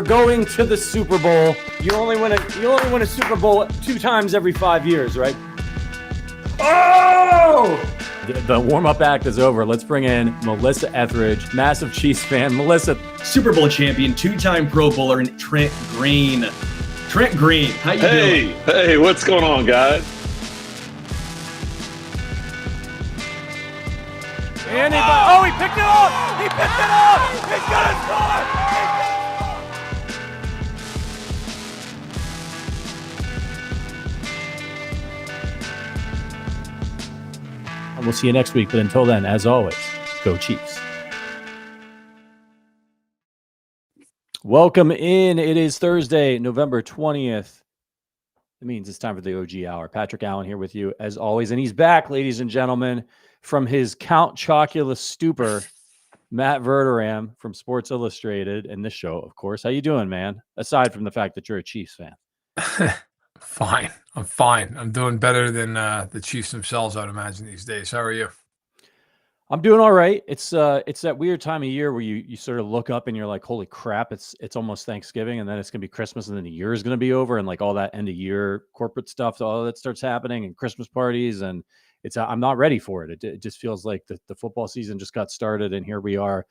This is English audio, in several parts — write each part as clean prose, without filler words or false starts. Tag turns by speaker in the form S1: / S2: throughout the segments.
S1: going to the Super Bowl. You only win a Super Bowl 2 times every 5 years, right? Oh! The warm-up act is over. Let's bring in Melissa Etheridge, massive Chiefs fan. Melissa.
S2: Super Bowl champion, 2-time Pro Bowler, and Trent Green. Trent Green, how you doing?
S3: Hey, what's going on, guys?
S1: And he picked it up! He picked it up! He's gonna score! And we'll see you next week. But until then, as always, go Chiefs. Welcome in. It is Thursday, November 20th. It means it's time for the OG Hour. Patrick Allen here with you, as always. And he's back, ladies and gentlemen, from his Count Chocula stupor, Matt Verderame from Sports Illustrated and this show, of course. How you doing, man? Aside from the fact that you're a Chiefs fan.
S4: Fine. I'm fine. I'm doing better than the Chiefs themselves, I'd imagine, these days. How are you?
S1: I'm doing all right. It's that weird time of year where you sort of look up and you're like, holy crap, it's almost Thanksgiving, and then it's gonna be Christmas, and then the year is gonna be over, and like all that end of year corporate stuff, all that starts happening, and Christmas parties, and I'm not ready for it. It just feels like the football season just got started, and here we are,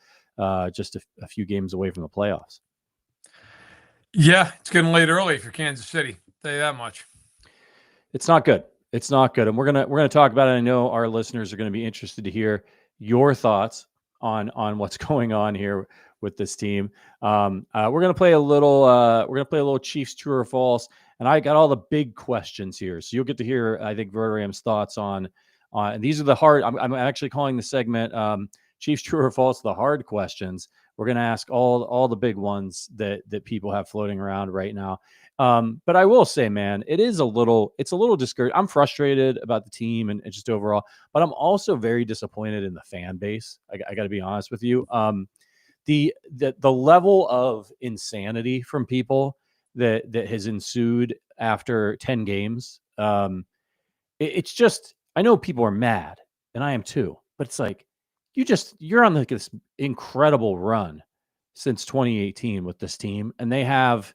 S1: just a few games away from the playoffs.
S4: Yeah, it's getting late early for Kansas City. I'll tell you that much.
S1: It's not good. It's not good, and we're gonna talk about it. I know our listeners are going to be interested to hear your thoughts on what's going on here with this team. We're gonna play a little Chiefs true or false, and I got all the big questions here, so you'll get to hear, I think, Verderame's thoughts on. And these are the hard. I'm actually calling the segment Chiefs true or false, the hard questions. We're gonna ask all the big ones that people have floating around right now. But I will say, man, it's a little discouraging. I'm frustrated about the team and just overall, but I'm also very disappointed in the fan base. I got to be honest with you. The level of insanity from people that has ensued after 10 games. It's just, I know people are mad, and I am too, but it's like, you're on like this incredible run since 2018 with this team, and they have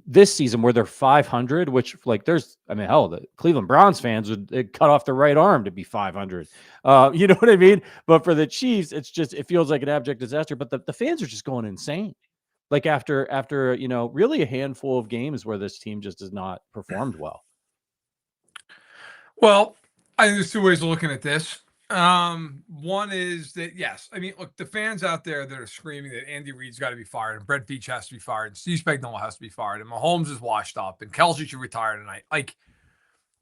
S1: this season where they're 500, which the Cleveland Browns fans would cut off their right arm to be 500. You know what I mean? But for the Chiefs, it feels like an abject disaster, but the fans are just going insane. Like after, really a handful of games where this team just has not performed well.
S4: Well, I think there's two ways of looking at this. One is that, yes, I mean, look, the fans out there that are screaming that Andy Reid's got to be fired and Brett Veach has to be fired and Steve Spagnuolo has to be fired and Mahomes is washed up and Kelsey should retire tonight. Like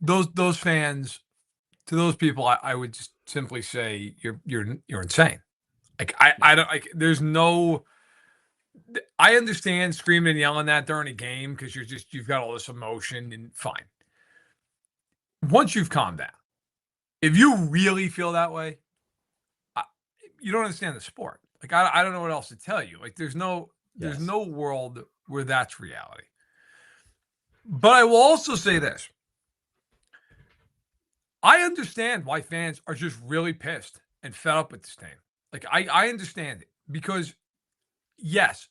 S4: those fans, to those people, I would just simply say you're insane. Like I don't like. There's no. I understand screaming and yelling that during a game because you've got all this emotion and fine. Once you've calmed down. If you really feel that way, you don't understand the sport. Like I don't know what else to tell you. Like there's no world where that's reality. But I will also say this. I understand why fans are just really pissed and fed up with this team. Like I understand it because yes,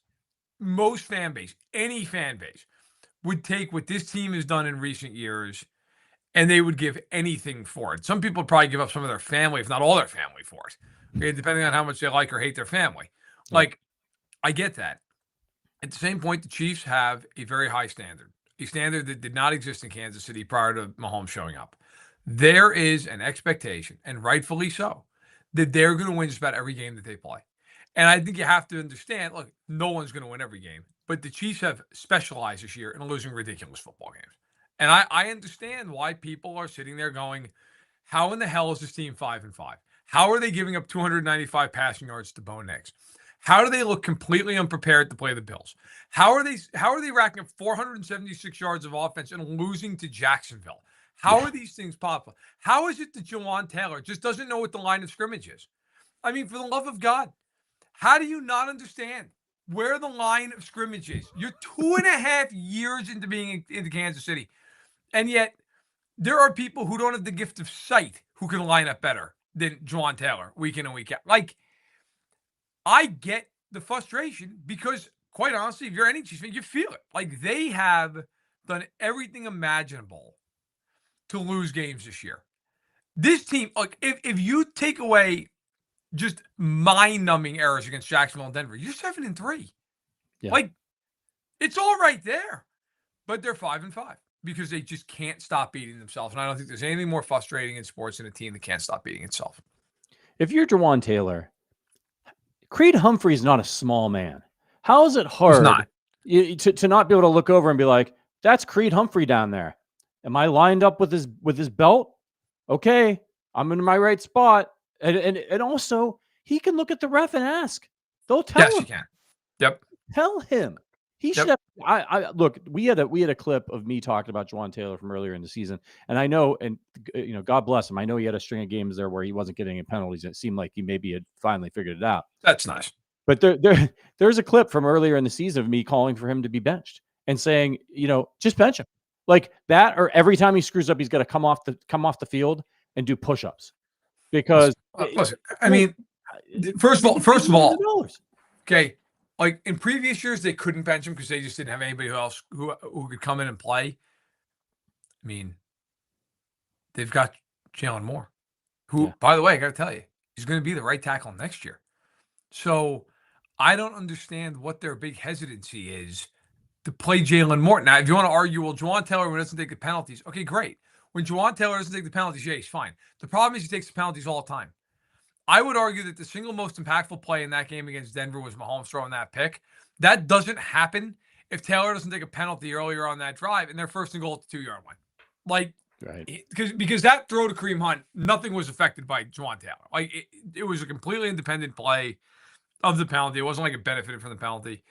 S4: most fan base, any fan base would take what this team has done in recent years and they would give anything for it. Some people would probably give up some of their family, if not all their family, for it. Okay, depending on how much they like or hate their family. Like, I get that. At the same point, the Chiefs have a very high standard, a standard that did not exist in Kansas City prior to Mahomes showing up. There is an expectation, and rightfully so, that they're going to win just about every game that they play. And I think you have to understand, look, no one's going to win every game, but the Chiefs have specialized this year in losing ridiculous football games. And I understand why people are sitting there going, how in the hell is this team 5-5? How are they giving up 295 passing yards to Bo Nix? How do they look completely unprepared to play the Bills? How are they racking up 476 yards of offense and losing to Jacksonville? How are these things possible? How is it that Jawan Taylor just doesn't know what the line of scrimmage is? I mean, for the love of God, how do you not understand where the line of scrimmage is? You're 2.5 years into being into Kansas City. And yet, there are people who don't have the gift of sight who can line up better than Jawan Taylor week in and week out. Like, I get the frustration because quite honestly, if you're any Chiefs fan, you feel it. Like, they have done everything imaginable to lose games this year. This team, like, if you take away just mind-numbing errors against Jacksonville and Denver, you're 7-3.
S1: Yeah.
S4: Like, it's all right there. But they're 5-5 because they just can't stop beating themselves. And I don't think there's anything more frustrating in sports than a team that can't stop beating itself.
S1: If you're Jawan Taylor, Creed Humphrey's not a small man. How is it hard to not be able to look over and be like, that's Creed Humphrey down there? Am I lined up with his belt? Okay, I'm in my right spot. And also, he can look at the ref and ask. They'll tell him.
S4: Yes, you can. Yep.
S1: Tell him. He should have. I look. We had a clip of me talking about Jawan Taylor from earlier in the season, and I know, and God bless him. I know he had a string of games there where he wasn't getting any penalties, and it seemed like he maybe had finally figured it out.
S4: That's nice.
S1: But there's a clip from earlier in the season of me calling for him to be benched and saying, just bench him, like that, or every time he screws up, he's got to come off the field and do push-ups because.
S4: Listen, I mean, first of all, okay. Like in previous years, they couldn't bench him because they just didn't have anybody else who could come in and play. I mean, they've got Jalen Moore, who, by the way, I got to tell you, he's going to be the right tackle next year. So I don't understand what their big hesitancy is to play Jalen Moore. Now, if you want to argue, well, Jawan Taylor doesn't take the penalties. Okay, great. When Jawan Taylor doesn't take the penalties, yeah, he's fine. The problem is he takes the penalties all the time. I would argue that the single most impactful play in that game against Denver was Mahomes throwing that pick. That doesn't happen if Taylor doesn't take a penalty earlier on that drive and they're first and goal at the 2-yard line. Like, right. Because that throw to Kareem Hunt, nothing was affected by Jawan Taylor. Like, it was a completely independent play of the penalty. It wasn't like it benefited from the penalty.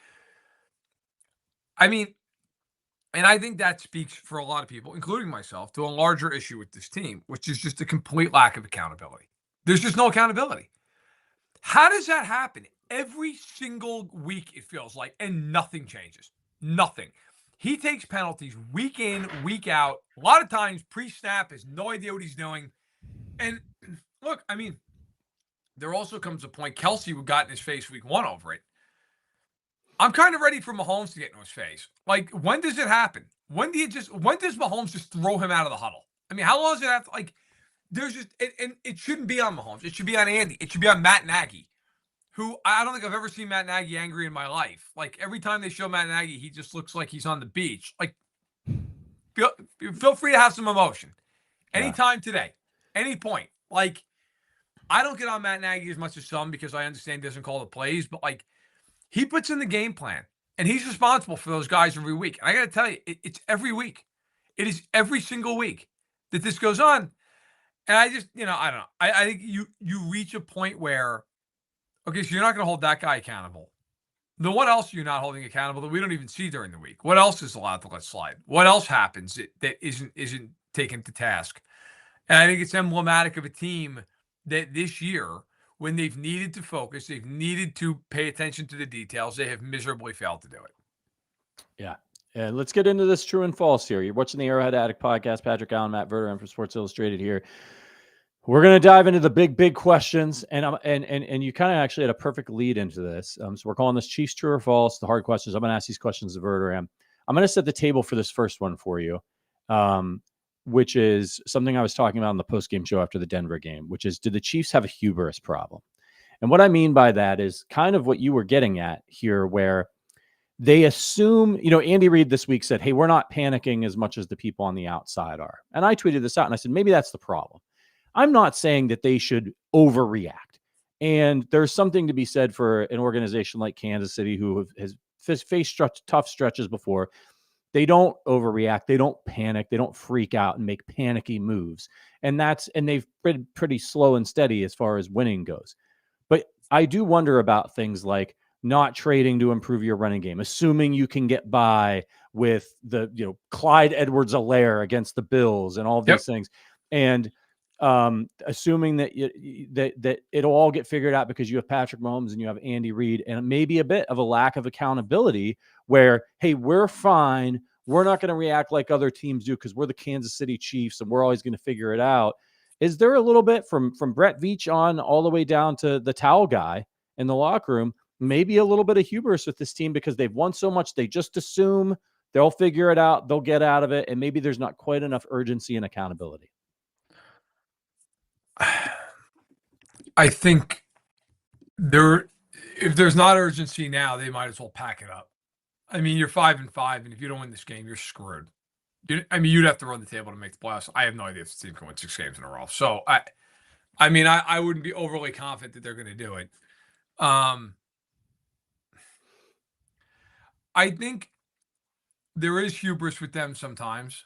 S4: I mean, and I think that speaks for a lot of people, including myself, to a larger issue with this team, which is just a complete lack of accountability. There's just no accountability. How does that happen? Every single week, it feels like, and nothing changes. Nothing. He takes penalties week in, week out. A lot of times, pre-snap, has no idea what he's doing. And look, I mean, there also comes a point, Kelsey got in his face week 1 over it. I'm kind of ready for Mahomes to get in his face. Like, when does it happen? When does Mahomes just throw him out of the huddle? I mean, how long does it have to, like, there's just, and it shouldn't be on Mahomes. It should be on Andy. It should be on Matt Nagy, who I don't think I've ever seen Matt Nagy angry in my life. Like, every time they show Matt Nagy, he just looks like he's on the beach. Like, feel free to have some emotion. Anytime today, any point. Like, I don't get on Matt Nagy as much as some because I understand he doesn't call the plays, but like, he puts in the game plan and he's responsible for those guys every week. And I got to tell you, it's every week. It is every single week that this goes on. And I just, I don't know. I think you reach a point where, okay, so you're not going to hold that guy accountable. Then what else are you not holding accountable that we don't even see during the week? What else is allowed to let slide? What else happens that isn't taken to task? And I think it's emblematic of a team that this year, when they've needed to focus, they've needed to pay attention to the details, they have miserably failed to do it.
S1: Yeah. And let's get into this true and false here. You're watching the Arrowhead Addict podcast. Patrick, Allen, Matt Verderame from Sports Illustrated here. We're going to dive into the big questions, and you kind of actually had a perfect lead into this. So we're calling this Chiefs true or false, the hard questions. I'm going to ask these questions to Verderame. I'm going to set the table for this first one for you, which is something I was talking about on the post-game show after the Denver game, which is, did the Chiefs have a hubris problem? And what I mean by that is kind of what you were getting at here, where they assume, Andy Reid this week said, hey, we're not panicking as much as the people on the outside are. And I tweeted this out and I said, maybe that's the problem. I'm not saying that they should overreact. And there's something to be said for an organization like Kansas City, who has faced tough stretches before. They don't overreact. They don't panic. They don't freak out and make panicky moves. And they've been pretty slow and steady as far as winning goes. But I do wonder about things like not trading to improve your running game, assuming you can get by with the, Clyde Edwards-Helaire against the Bills and all of these things. And assuming that that it'll all get figured out because you have Patrick Mahomes and you have Andy Reid, and maybe a bit of a lack of accountability where, hey, we're fine. We're not going to react like other teams do because we're the Kansas City Chiefs and we're always going to figure it out. Is there a little bit from Brett Veach on all the way down to the towel guy in the locker room? maybe a little bit of hubris with this team because they've won so much. They just assume they'll figure it out. They'll get out of it. And maybe there's not quite enough urgency and accountability.
S4: I think if there's not urgency now, they might as well pack it up. I mean, you're 5-5, and if you don't win this game, you're screwed. You'd have to run the table to make the playoffs. I have no idea if the team can win 6 games in a row. So I wouldn't be overly confident that they're going to do it. I think there is hubris with them sometimes.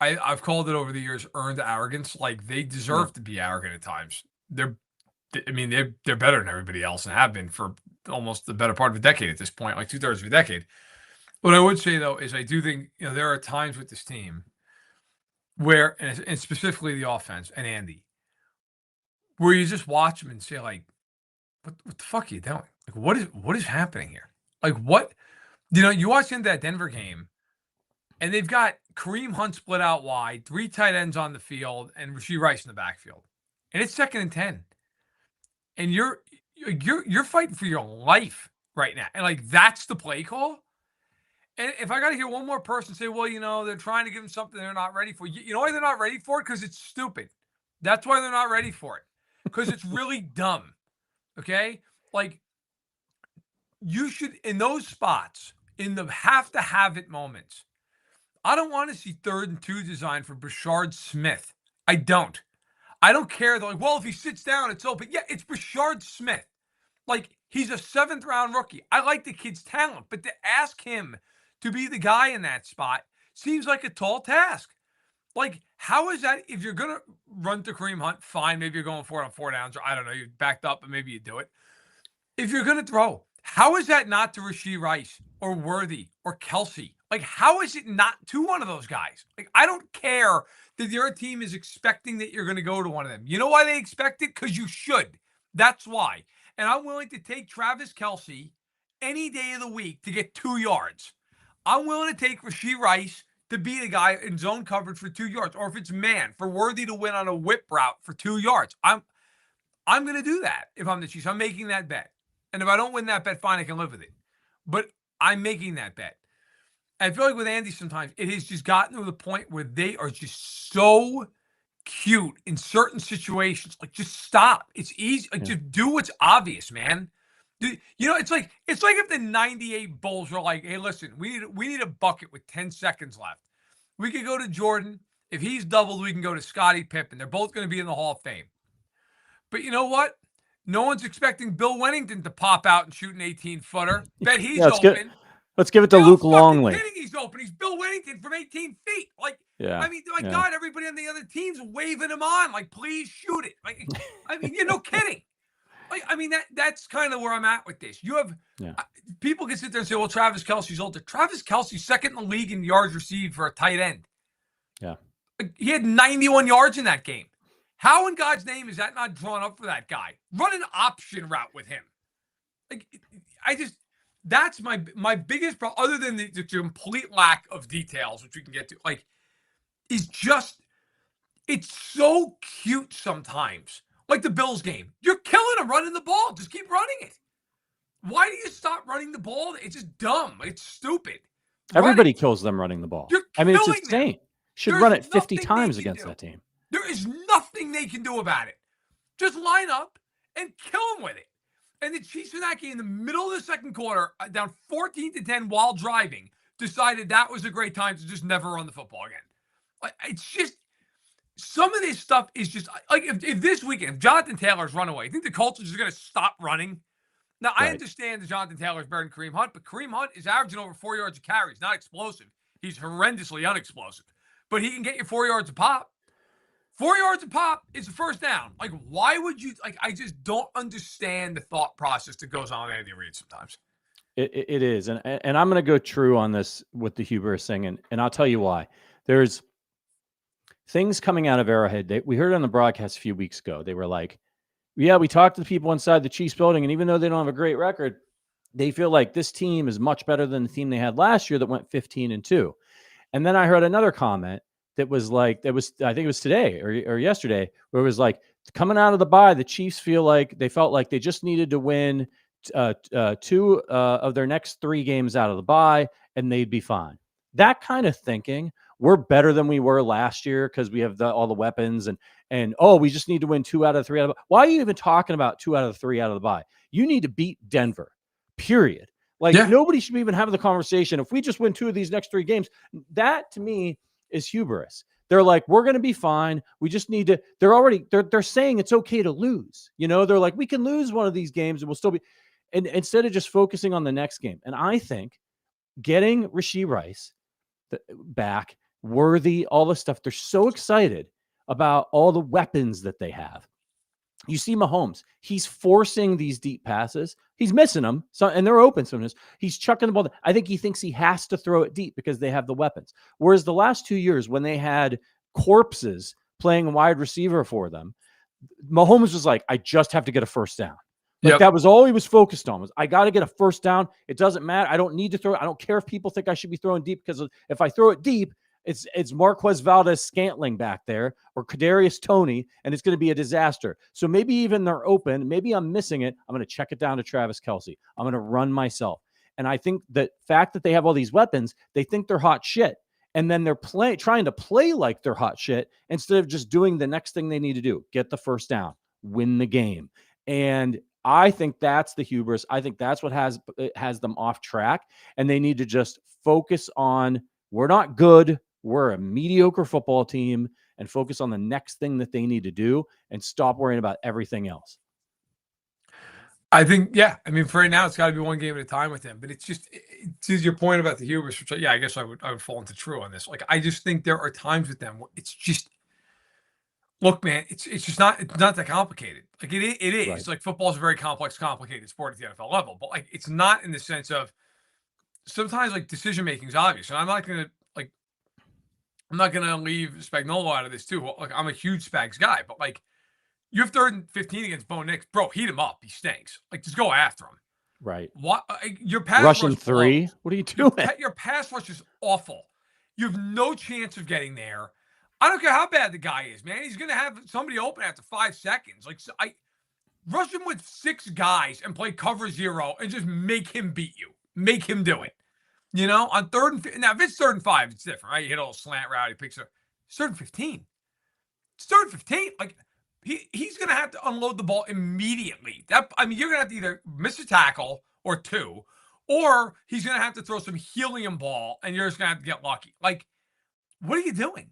S4: I've called it over the years earned arrogance. Like, they deserve to be arrogant at times. They're better than everybody else and have been for almost the better part of a decade at this point, like 2/3 of a decade. What I would say, though, is I do think there are times with this team where, and specifically the offense and Andy, where you just watch them and say, like, what the fuck are you doing? Like, what is happening here? Like, what? You watch into that Denver game, and they've got Kareem Hunt split out wide, 3 tight ends on the field, and Rashee Rice in the backfield, and it's 2nd and 10, and you're fighting for your life right now, and like that's the play call. And if I got to hear one more person say, well, they're trying to give them something they're not ready for, you know why they're not ready for it? Because it's stupid. That's why they're not ready for it. Because it's really dumb. Okay? Like, you should, in those spots, in the have-to-have-it moments, I don't want to see 3rd and 2 designed for Brashard Smith. I don't care. They're like, well, if he sits down, it's open. Yeah, it's Brashard Smith. Like, he's a 7th-round rookie. I like the kid's talent, but to ask him to be the guy in that spot seems like a tall task. Like, how is that? If you're going to run to Kareem Hunt, fine. Maybe you're going for it on 4 downs, or I don't know, you're backed up, but maybe you do it. If you're going to throw, how is that not to Rashee Rice or Worthy or Kelsey? Like, how is it not to one of those guys? Like, I don't care that your team is expecting that you're going to go to one of them. You know why they expect it? Because you should. That's why. And I'm willing to take Travis Kelsey any day of the week to get 2 yards. I'm willing to take Rashee Rice to be the guy in zone coverage for 2 yards. Or if it's man, for Worthy to win on a whip route for 2 yards. I'm going to do that if I'm the Chiefs. I'm making that bet. And if I don't win that bet, fine, I can live with it. But I'm making that bet. I feel like with Andy sometimes, it has just gotten to the point where they are just so cute in certain situations. Like, just stop. It's easy. Like, just do what's obvious, man. It's like if the 98 Bulls were like, hey, listen, we need a bucket with 10 seconds left. We could go to Jordan. If he's doubled, we can go to Scottie Pippen. They're both going to be in the Hall of Fame. But you know what? No one's expecting Bill Wennington to pop out and shoot an 18-footer. Bet he's open.
S1: Let's give it to Luke Longley.
S4: Kidding, he's open. He's Bill Wennington from 18 feet. Like,
S1: yeah.
S4: I mean, my God, everybody on the other team's waving him on. Like, please shoot it. Like, I mean, you're no kidding. Like, I mean, that's kind of where I'm at with this. You have people can sit there and say, well, Travis Kelsey's older. Travis Kelsey's 2nd in the league in yards received for a tight end.
S1: Yeah.
S4: Like, he had 91 yards in that game. How in God's name is that not drawn up for that guy? Run an option route with him. Like, that's my biggest problem, other than the complete lack of details, which we can get to, like, is just, it's so cute sometimes. Like the Bills game. You're killing them running the ball. Just keep running it. Why do you stop running the ball? It's just dumb. It's stupid.
S1: Everybody kills them running the ball.
S4: I mean,
S1: it's insane. Should run it 50 times against that team.
S4: There is nothing they can do about it. Just line up and kill them with it. And the Chiefs in that game, in the middle of the 2nd quarter, down 14-10 while driving, decided that was a great time to just never run the football again. It's just, some of this stuff is just, like, if this weekend, if Jonathan Taylor's run away, I think the Colts are just going to stop running. Now, I understand that Jonathan Taylor's better than Kareem Hunt, but Kareem Hunt is averaging over 4 yards a carry. He's not explosive. He's horrendously unexplosive. But he can get you 4 yards a pop. 4 yards a pop is a first down. Like, why would you, like, I just don't understand the thought process that goes on with Andy Reid sometimes.
S1: It is. And I'm going to go true on this with the hubris thing. And I'll tell you why. There's things coming out of Arrowhead. We heard it on the broadcast a few weeks ago. They were like, yeah, we talked to the people inside the Chiefs building, and even though they don't have a great record, they feel like this team is much better than the team they had last year that went 15-2. And then I heard another comment that was like, I think it was today or yesterday, where it was like, coming out of the bye, the Chiefs felt like they just needed to win two of their next 3 games out of the bye, and they'd be fine. That kind of thinking, we're better than we were last year because we have all the weapons, and we just need to win 2 out of 3 out of the bye. Why are you even talking about 2 out of the 3 out of the bye? You need to beat Denver, period. Like, nobody should be even having the conversation. If we just win 2 of these next 3 games, that to me is hubris. They're like, we're going to be fine. We just need to, they're saying it's okay to lose. They're like, we can lose one of these games and we'll still be, and instead of just focusing on the next game. And I think getting Rashee Rice back, Worthy, all the stuff, they're so excited about all the weapons that they have. You see Mahomes, he's forcing these deep passes. He's missing them, and they're open sometimes. He's chucking the ball. I think he thinks he has to throw it deep because they have the weapons. Whereas the last 2 years when they had corpses playing wide receiver for them, Mahomes was like, I just have to get a first down. That was all he was focused on, was I got to get a first down. It doesn't matter. I don't need to throw it. I don't care if people think I should be throwing deep, because if I throw it deep, it's Marquez Valdez-Scantling back there or Kadarius Toney, and it's going to be a disaster. So maybe even they're open. Maybe I'm missing it. I'm going to check it down to Travis Kelce. I'm going to run myself. And I think the fact that they have all these weapons, they think they're hot shit. And then they're trying to play like they're hot shit instead of just doing the next thing they need to do. Get the first down, win the game. And I think that's the hubris. I think that's what has them off track. And they need to just focus on, we're not good. We're a mediocre football team, and focus on the next thing that they need to do and stop worrying about everything else.
S4: I think, for right now, it's got to be one game at a time with him. But it's just, to your point about the hubris, which, I guess I would fall into true on this. Like, I just think there are times with them where it's just, look, man, it's not that complicated. Like, it is.
S1: Right.
S4: Like, football is a very complex, complicated sport at the NFL level. But, like, it's not in the sense of, sometimes, like, decision-making is obvious. And I'm not going to leave Spagnuolo out of this too. Like, I'm a huge Spags guy, but like, you have 3rd and 15 against Bo Nix, bro. Heat him up. He stinks. Like, just go after him.
S1: Right.
S4: What? Your pass
S1: rushing
S4: rush
S1: 3?
S4: blows.
S1: What are you doing?
S4: Your pass rush is awful. You have no chance of getting there. I don't care how bad the guy is, man. He's gonna have somebody open after 5 seconds. Like, I rush him with 6 guys and play cover 0 and just make him beat you. Make him do it. On 3rd and now, if it's 3rd and 5, it's different, right? You hit a little slant route, he picks it up. It's 3rd and 15. It's 3rd and 15. Like, he's gonna have to unload the ball immediately. You're gonna have to either miss a tackle or 2, or he's gonna have to throw some helium ball, and you're just gonna have to get lucky. Like, what are you doing?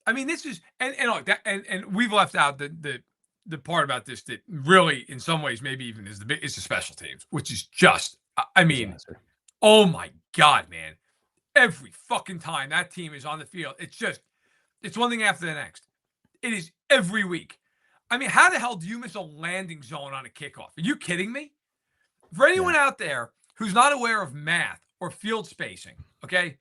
S4: This is and we've left out the part about this that really, in some ways, maybe even is the special teams, which is just, disaster. Oh my God, man. Every fucking time that team is on the field, it's one thing after the next. It is every week. How the hell do you miss a landing zone on a kickoff? Are you kidding me? For anyone out there who's not aware of math or field spacing, okay,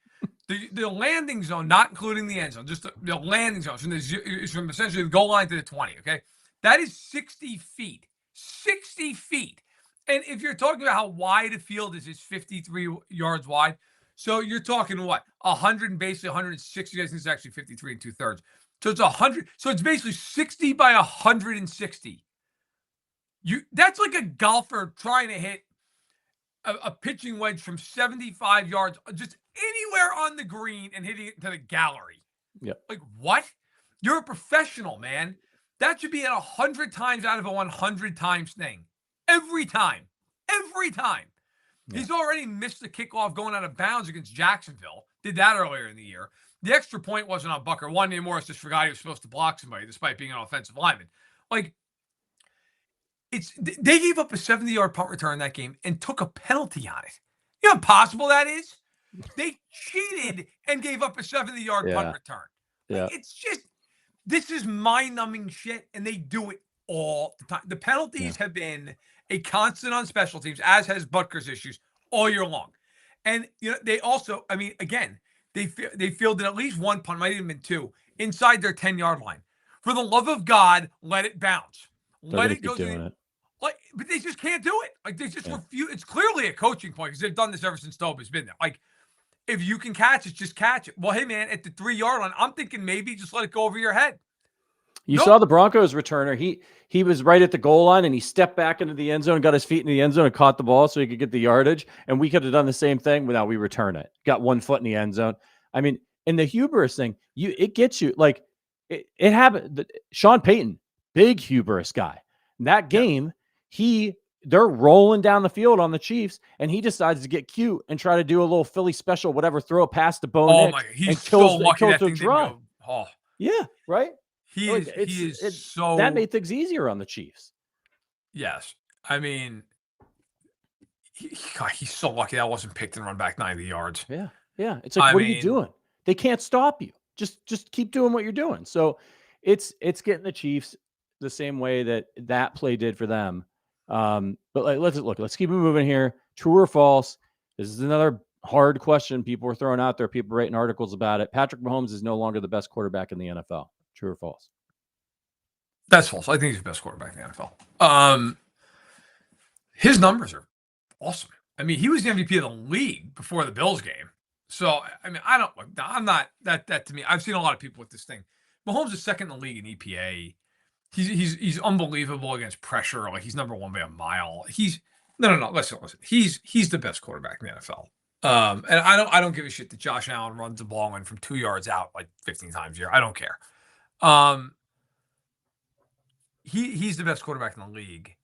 S4: the landing zone, not including the end zone, just the landing zone is from essentially the goal line to the 20, okay? That is 60 feet. 60 feet. And if you're talking about how wide a field is, it's 53 yards wide. So you're talking what? 100 and basically 160. I think it's actually 53 and 2/3. So it's 100. So it's basically 60 by 160. That's like a golfer trying to hit a pitching wedge from 75 yards, just anywhere on the green, and hitting it to the gallery.
S1: Yep.
S4: Like, what? You're a professional, man. That should be at 100 times out of a 100 times thing. Every time. Yeah. He's already missed the kickoff going out of bounds against Jacksonville. Did that earlier in the year. The extra point wasn't on Bucker. One, Morris just forgot he was supposed to block somebody despite being an offensive lineman. Like, they gave up a 70-yard punt return in that game and took a penalty on it. You know how possible that is? They cheated and gave up a 70-yard punt return. Like, it's just, this is mind-numbing shit, and they do it all the time. The penalties have been a constant on special teams, as has Butker's issues, all year long. And they also, again, they fielded at least one punt, might even been 2, inside their 10-yard line. For the love of God, let it bounce. Let it go. Like, but they just can't do it. Like, they just refuse. It's clearly a coaching point, because they've done this ever since Toba's been there. Like, if you can catch it, just catch it. Well, hey, man, at the 3-yard line, I'm thinking maybe just let it go over your head.
S1: You
S4: Nope.
S1: saw the Broncos returner. He was right at the goal line and he stepped back into the end zone, got his feet in the end zone and caught the ball so he could get the yardage. And we could have done the same thing. But now we return it. Got 1 foot in the end zone. I mean, in the hubris thing, it gets you like it happened. Sean Payton, big hubris guy. In that game, they're rolling down the field on the Chiefs, and he decides to get cute and try to do a little Philly special, whatever, throw a pass to Bo
S4: Oh
S1: Nix
S4: my! He's
S1: and kills,
S4: so lucky
S1: kills
S4: that
S1: their
S4: thing didn't
S1: drive.
S4: go. Oh,
S1: Yeah, right.
S4: he is so.
S1: That made things easier on the Chiefs.
S4: Yes, I mean, he's so lucky that wasn't picked and run back 90 yards.
S1: Yeah. It's like, what are you doing? They can't stop you. Just keep doing what you're doing. So it's getting the Chiefs the same way that play did for them. But let's keep it moving here. True or false? This is another hard question people were throwing out there. People writing articles about it. Patrick Mahomes is no longer the best quarterback in the NFL. True or false?
S4: That's false. I think he's the best quarterback in the NFL. His numbers are awesome. I mean, he was the MVP of the league before the Bills game. So, I mean, I'm not that to me. I've seen a lot of people with this thing. Mahomes is second in the league in EPA. He's unbelievable against pressure. Like, he's number one by a mile. No. Listen. He's the best quarterback in the NFL. And I don't give a shit that Josh Allen runs the ball in from 2 yards out like 15 times a year. I don't care. He's the best quarterback in the league.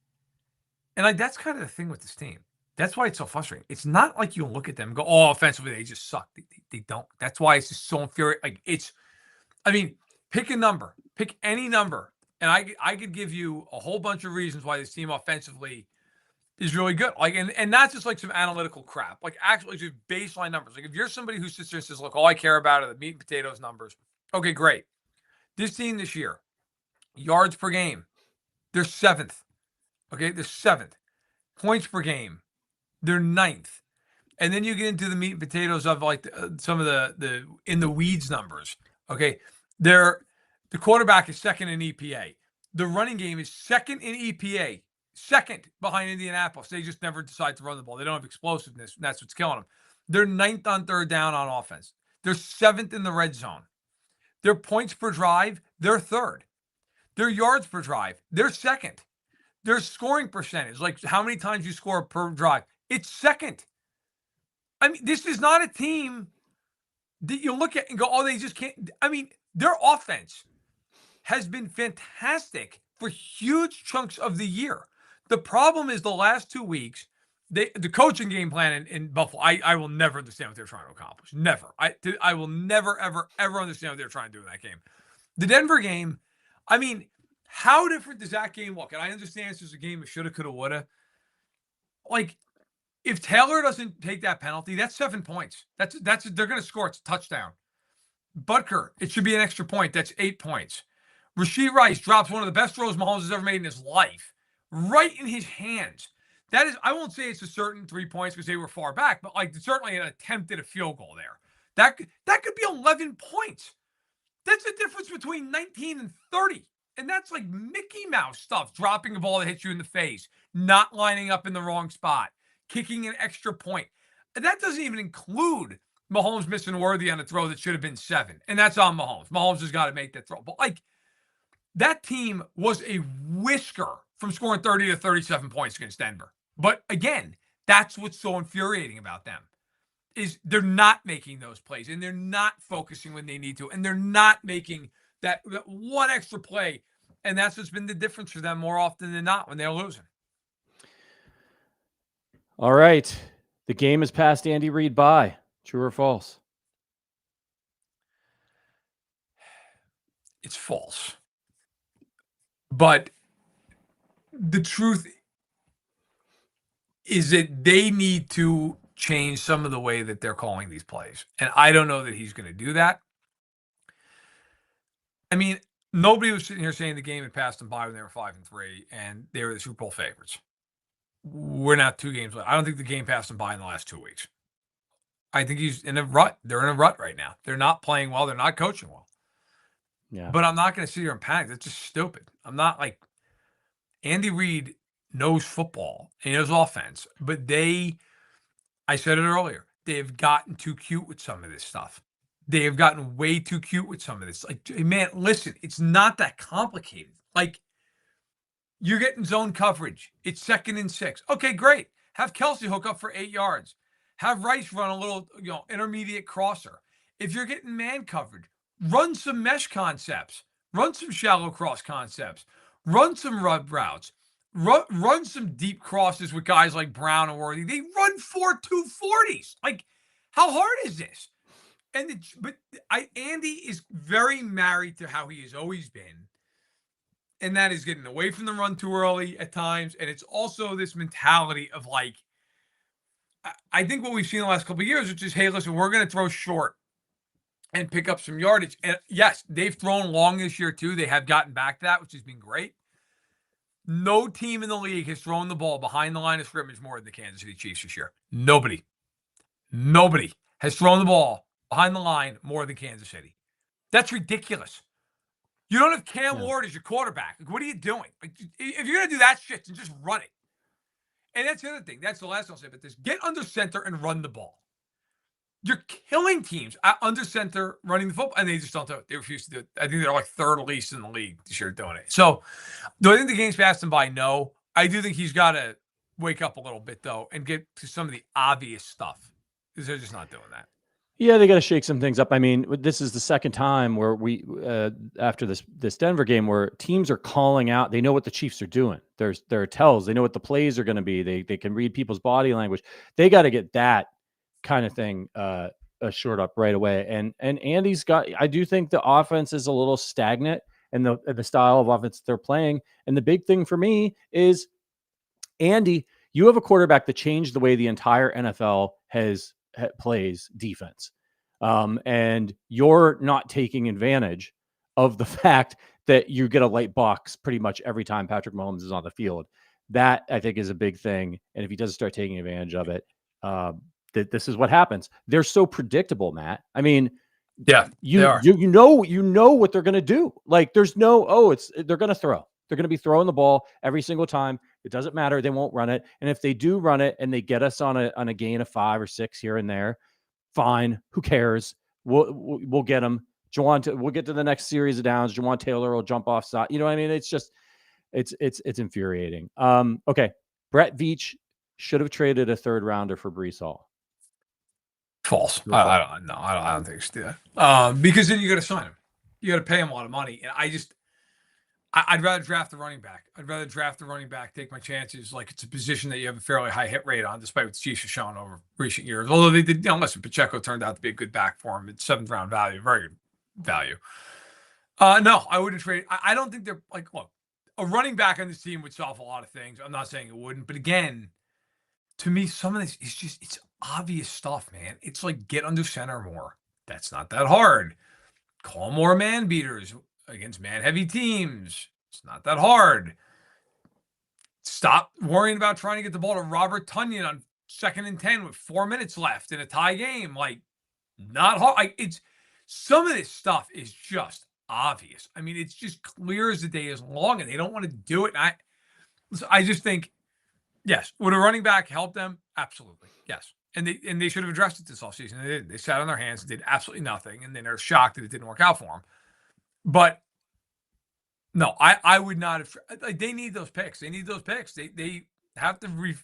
S4: And like, that's kind of the thing with this team. That's why it's so frustrating. It's not like you look at them and go, oh, offensively, they just suck. They don't. That's why it's just so infuriating. Like, pick a number. Pick any number. And I could give you a whole bunch of reasons why this team offensively is really good. Like, and not just like some analytical crap. Like, actually just baseline numbers. Like, if you're somebody who sits there and says, look, all I care about are the meat and potatoes numbers. Okay, great. This team this year, yards per game, they're 7th. Okay, they're 7th. Points per game, they're 9th. And then you get into the meat and potatoes of like some of the in the weeds numbers. Okay, the quarterback is second in EPA. The running game is second in EPA, second behind Indianapolis. They just never decide to run the ball. They don't have explosiveness, and that's what's killing them. They're 9th on third down on offense. They're 7th in the red zone. Their points per drive, they're 3rd. Their yards per drive, they're 2nd. Their scoring percentage, like how many times you score per drive, it's 2nd. I mean, this is not a team that you look at and go, oh, they just can't. I mean, their offense has been fantastic for huge chunks of the year. The problem is the last 2 weeks, the coaching game plan in Buffalo, I will never understand what they're trying to accomplish. Never. I will never, ever, ever understand what they're trying to do in that game. The Denver game, I mean, how different does that game look? And I understand this is a game of shoulda, coulda, woulda. Like, if Taylor doesn't take that penalty, that's 7 points. That's they're going to score. It's a touchdown. Butker, it should be an extra point. That's 8 points. Rashee Rice drops one of the best throws Mahomes has ever made in his life, right in his hands. That is, I won't say it's a certain 3 points because they were far back, but like certainly an attempt at a field goal there. That could be 11 points. That's the difference between 19 and 30. And that's like Mickey Mouse stuff, dropping a ball that hits you in the face, not lining up in the wrong spot, kicking an extra point. And that doesn't even include Mahomes missing Worthy on a throw that should have been 7. And that's on Mahomes. Mahomes has got to make that throw. But like, that team was a whisker from scoring 30 to 37 points against Denver. But again, that's what's so infuriating about them, is they're not making those plays and they're not focusing when they need to. And they're not making that one extra play. And that's what's been the difference for them more often than not when they're losing.
S1: All right. The game has passed Andy Reid by. True or false?
S4: It's false. But the truth is that they need to change some of the way that they're calling these plays. And I don't know that he's going to do that. I mean, nobody was sitting here saying the game had passed them by when they were 5-3 and they were the Super Bowl favorites. We're now 2 games left. I don't think the game passed them by in the last 2 weeks. I think he's in a rut. They're in a rut right now. They're not playing well. They're not coaching well.
S1: Yeah.
S4: But I'm not going to sit here and panic. That's just stupid. I'm not like Andy Reid knows football. He knows offense. But I said it earlier, they have gotten too cute with some of this stuff. They have gotten way too cute with some of this. Like, man, listen, it's not that complicated. Like, you're getting zone coverage. It's 2nd and 6. Okay, great. Have Kelsey hook up for 8 yards. Have Rice run a little, intermediate crosser. If you're getting man coverage, run some mesh concepts. Run some shallow cross concepts. Run some rub routes. Run some deep crosses with guys like Brown and Worthy. They run 4.240s. Like, how hard is this? Andy is very married to how he has always been. And that is getting away from the run too early at times. And it's also this mentality of like, I think what we've seen the last couple of years, which is, hey, listen, we're going to throw short and pick up some yardage. And yes, they've thrown long this year too. They have gotten back to that, which has been great. No team in the league has thrown the ball behind the line of scrimmage more than the Kansas City Chiefs this year. Nobody has thrown the ball behind the line more than Kansas City. That's ridiculous. You don't have Cam Ward as your quarterback. Like, what are you doing? Like, if you're going to do that shit, then just run it. And that's the other thing. That's the last thing I'll say about this. Get under center and run the ball. You're killing teams at under center running the football, and they just don't do it. They refuse to do it. I think they're like 3rd least in the league this year doing it. So, do I think the game's passed him by? No. I do think he's got to wake up a little bit, though, and get to some of the obvious stuff, because they're just not doing that.
S1: Yeah, they got to shake some things up. I mean, this is the second time where we, after this Denver game, where teams are calling out. They know what the Chiefs are doing. There are tells. They know what the plays are going to be. They can read people's body language. They got to get that kind of thing shored up right away. And Andy's got. I do think the offense is a little stagnant, and the style of offense they're playing. And the big thing for me is, Andy, you have a quarterback that changed the way the entire NFL plays defense. And you're not taking advantage of the fact that you get a light box pretty much every time Patrick Mahomes is on the field. That, I think, is a big thing. And if he doesn't start taking advantage of it, this is what happens. They're so predictable, Matt. I mean,
S4: yeah,
S1: you know what they're going to do. Like, there's no, they're going to throw. They're going to be throwing the ball every single time. It doesn't matter. They won't run it. And if they do run it and they get us on a gain of 5 or 6 here and there, fine. Who cares? We'll get them. We'll get to the next series of downs. Jawan Taylor will jump off side. You know what I mean? It's just, it's infuriating. Okay. Brett Veach should have traded a 3rd rounder for Breece Hall.
S4: False. I don't think it's that. Because then you got to sign him. You got to pay him a lot of money. And I'd rather draft the running back. Take my chances. Like, it's a position that you have a fairly high hit rate on, despite what the Chiefs have shown over recent years. Although they did, listen, Pacheco turned out to be a good back for him. It's 7th round value, very good value. No, I wouldn't trade. I don't think they're like, look, a running back on this team would solve a lot of things. I'm not saying it wouldn't, but again, to me, some of this is just, it's obvious stuff, man. It's like, get under center more. That's not that hard. Call more man beaters against man-heavy teams. It's not that hard. Stop worrying about trying to get the ball to Robert Tonyan on 2nd and 10 with 4 minutes left in a tie game. Like, not hard. Like, it's some of this stuff is just obvious. I mean, it's just clear as the day is long, and they don't want to do it. And I just think, yes, would a running back help them? Absolutely, yes. And they should have addressed it this offseason. They didn't. They sat on their hands and did absolutely nothing, and then they're shocked that it didn't work out for them. But no, I would not have. Like, they need those picks. They have to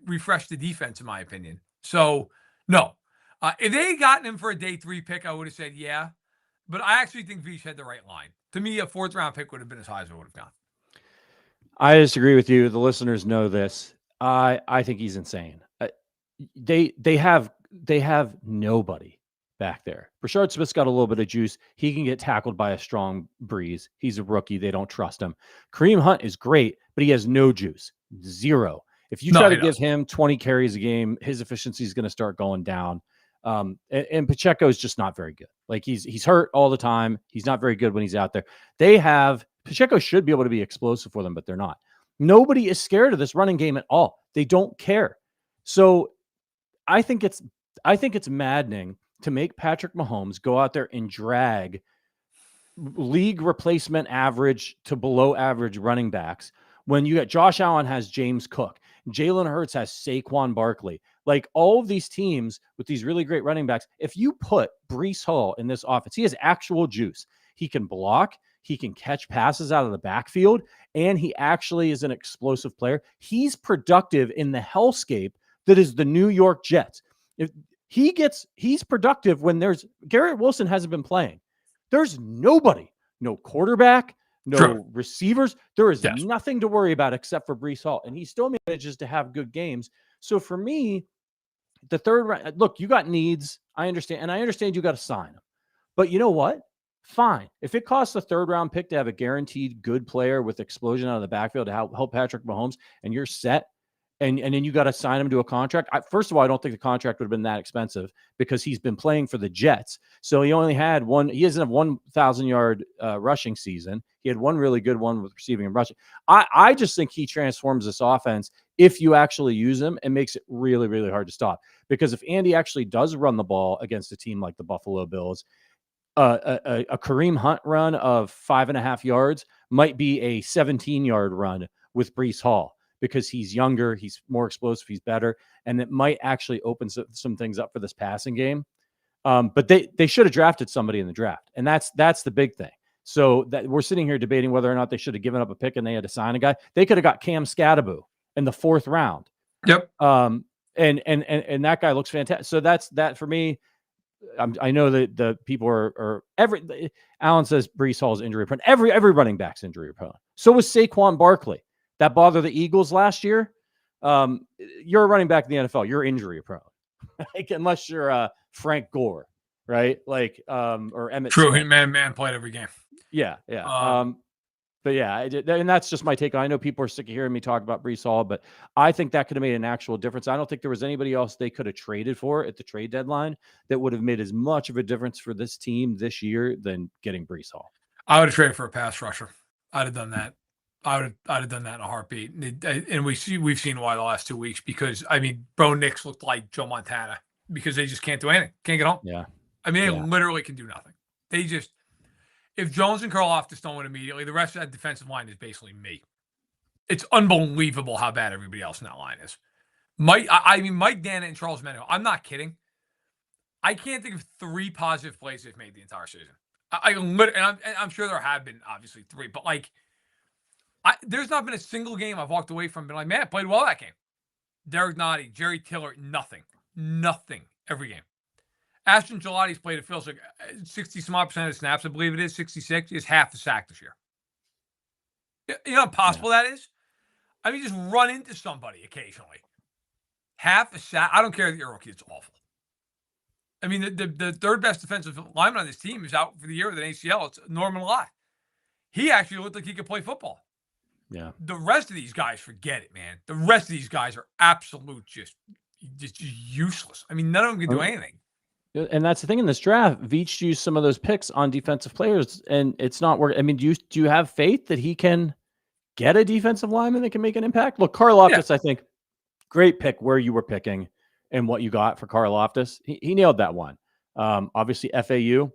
S4: refresh the defense, in my opinion. So no, if they had gotten him for a day 3 pick, I would have said yeah. But I actually think Veach had the right line. To me, a 4th round pick would have been as high as it would have gone.
S1: I disagree with you. The listeners know this. I think he's insane. They have nobody back there. Rashard Smith's got a little bit of juice. He can get tackled by a strong Breeze. He's a rookie. They don't trust him. Kareem Hunt is great, but he has no juice. 0. If you try to give him 20 carries a game, his efficiency is going to start going down. And Pacheco is just not very good. Like, he's hurt all the time. He's not very good when he's out there. Pacheco should be able to be explosive for them, but they're not. Nobody is scared of this running game at all. They don't care. So I think it's maddening to make Patrick Mahomes go out there and drag league replacement average to below average running backs when you got Josh Allen has James Cook, Jalen Hurts has Saquon Barkley. Like all of these teams with these really great running backs, if you put Breece Hall in this offense, he has actual juice. He can block, he can catch passes out of the backfield, and he actually is an explosive player. He's productive in the hellscape that is the New York Jets. If he's productive when Garrett Wilson hasn't been playing. There's nobody, no quarterback, no receivers. There is nothing to worry about except for Breece Hall, and he still manages to have good games. So for me, the third round, look, you got needs. I understand, and I understand you got to sign them. But you know what? Fine. If it costs a third round pick to have a guaranteed good player with explosion out of the backfield to help Patrick Mahomes, and you're set, and then you got to sign him to a contract. First of all, I don't think the contract would have been that expensive because he's been playing for the Jets. So he only had one. He doesn't have 1,000-yard rushing season. He had one really good one with receiving and rushing. I just think he transforms this offense if you actually use him and makes it really, really hard to stop. Because if Andy actually does run the ball against a team like the Buffalo Bills, a Kareem Hunt run of 5.5 yards might be a 17-yard run with Breece Hall because he's younger, he's more explosive, he's better, and it might actually open some things up for this passing game. But they should have drafted somebody in the draft, and that's the big thing. So that we're sitting here debating whether or not they should have given up a pick and they had to sign a guy. They could have got Cam Scatterbo in the 4th round.
S4: Yep.
S1: And that guy looks fantastic. So that's that for me. I know that the people are Allen says Breece Hall's injury prone. Every running back's injury prone. So was Saquon Barkley. That bothered the Eagles last year. You're a running back in the NFL. You're injury prone, like unless you're Frank Gore, right? Like or Emmett.
S4: True,
S1: Smith.
S4: man played every game.
S1: Yeah. But yeah, and that's just my take. I know people are sick of hearing me talk about Breece Hall, but I think that could have made an actual difference. I don't think there was anybody else they could have traded for at the trade deadline that would have made as much of a difference for this team this year than getting Breece Hall.
S4: I would have traded for a pass rusher. I'd have done that. I'd have done that in a heartbeat. And we've seen why the last 2 weeks because Bo Nix looked like Joe Montana because they just can't do anything. Can't get home.
S1: Yeah.
S4: They literally can do nothing. They just. If Jones and Karlaftis don't win immediately, the rest of that defensive line is basically me. It's unbelievable how bad everybody else in that line is. Mike Dana and Charles Menno. I'm not kidding. I can't think of 3 positive plays they've made the entire season. I'm sure there have been obviously 3, but there's not been a single game I've walked away from and been like, man, I played well that game. Derek Nottie, Jerry Tiller, nothing every game. Ashton Gelati's played, it feels like 60-some-odd% of snaps, I believe it is, 66, is half the sack this year. You know how possible that is? Just run into somebody occasionally. Half a sack. I don't care that you're a rookie. It's awful. The third best defensive lineman on this team is out for the year with an ACL. It's Norman Lott. He actually looked like he could play football.
S1: Yeah.
S4: The rest of these guys, forget it, man. The rest of these guys are absolute just useless. None of them can do anything.
S1: And that's the thing in this draft. Veach used some of those picks on defensive players, and it's not working. Do you have faith that he can get a defensive lineman that can make an impact? Look, Karlaftis, I think, great pick where you were picking and what you got for Karlaftis. He nailed that one. Obviously, FAU,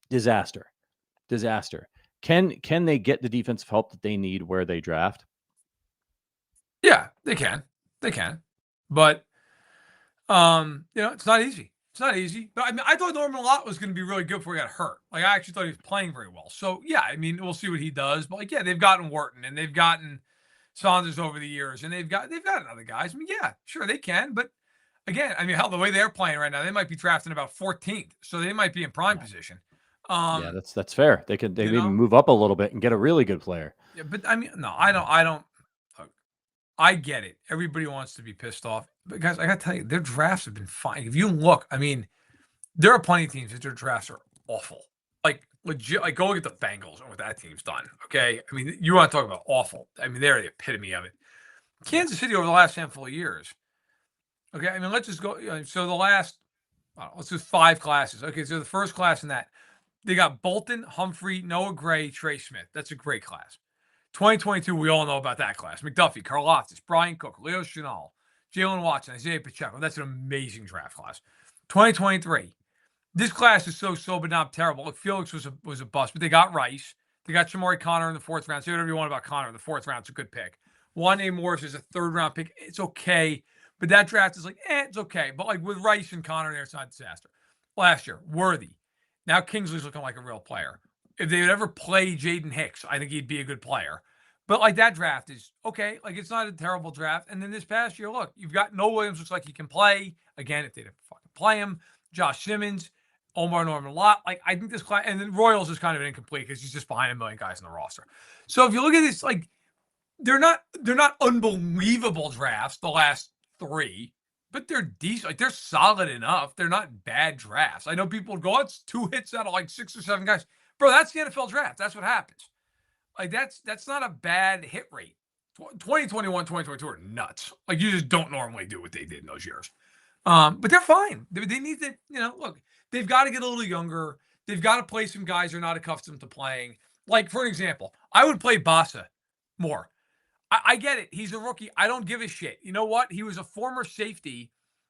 S1: disaster. Can they get the defensive help that they need where they draft?
S4: Yeah, they can. But, it's not easy. It's not easy, but I thought Norman Lott was going to be really good before he got hurt. I actually thought he was playing very well. So yeah, we'll see what he does. But they've gotten Wharton and they've gotten Saunders over the years, and they've gotten other guys. Yeah, sure they can, but again, hell, the way they're playing right now, they might be drafting about 14th, so they might be in prime position.
S1: Yeah, that's fair. They even move up a little bit and get a really good player.
S4: Yeah, but no, I don't. Look, I get it. Everybody wants to be pissed off. But guys, I got to tell you, their drafts have been fine. If you look, there are plenty of teams that their drafts are awful. Legit, go look at the Bengals and what that team's done. Okay. You want to talk about awful. They're the epitome of it. Kansas City over the last handful of years. Okay. Let's just go. So the last, let's do 5 classes. Okay. So the first class in that, they got Bolton, Humphrey, Noah Gray, Trey Smith. That's a great class. 2022, we all know about that class. McDuffie, Karlaftis, Brian Cook, Leo Chenal, Jalen Watson, Isaiah Pacheco. That's an amazing draft class. 2023. This class is so, but not terrible. Look, Felix was a bust, but they got Rice. They got Shamari Connor in the 4th round. Say whatever you want about Connor. The 4th round's a good pick. Juan A. Morris is a 3rd round pick. It's okay, But that draft is like, it's okay. But like with Rice and Connor there, it's not a disaster. Last year, Worthy. Now Kingsley's looking like a real player. If they would ever play Jaden Hicks, I think he'd be a good player. But like that draft is okay. Like it's not a terrible draft. And then this past year, look, you've got Noah Williams, looks like he can play. Again, if they didn't fucking play him, Josh Simmons, Omar Norman Lott. Like I think this class, and then Royals is kind of incomplete because he's just behind a million guys in the roster. So if you look at this, like they're not unbelievable drafts, the last three, but they're decent. Like they're solid enough. They're not bad drafts. I know people go, oh, it's 2 hits out of like 6 or 7 guys. Bro, that's the NFL draft. That's what happens. Like that's not a bad hit rate. 2021, 2022 are nuts. Like you just don't normally do what they did in those years. But they're fine. They need to, look, they've got to get a little younger. They've got to play some guys they're not accustomed to playing. Like, for an example, I would play Bassa more. I get it. He's a rookie. I don't give a shit. You know what? He was a former safety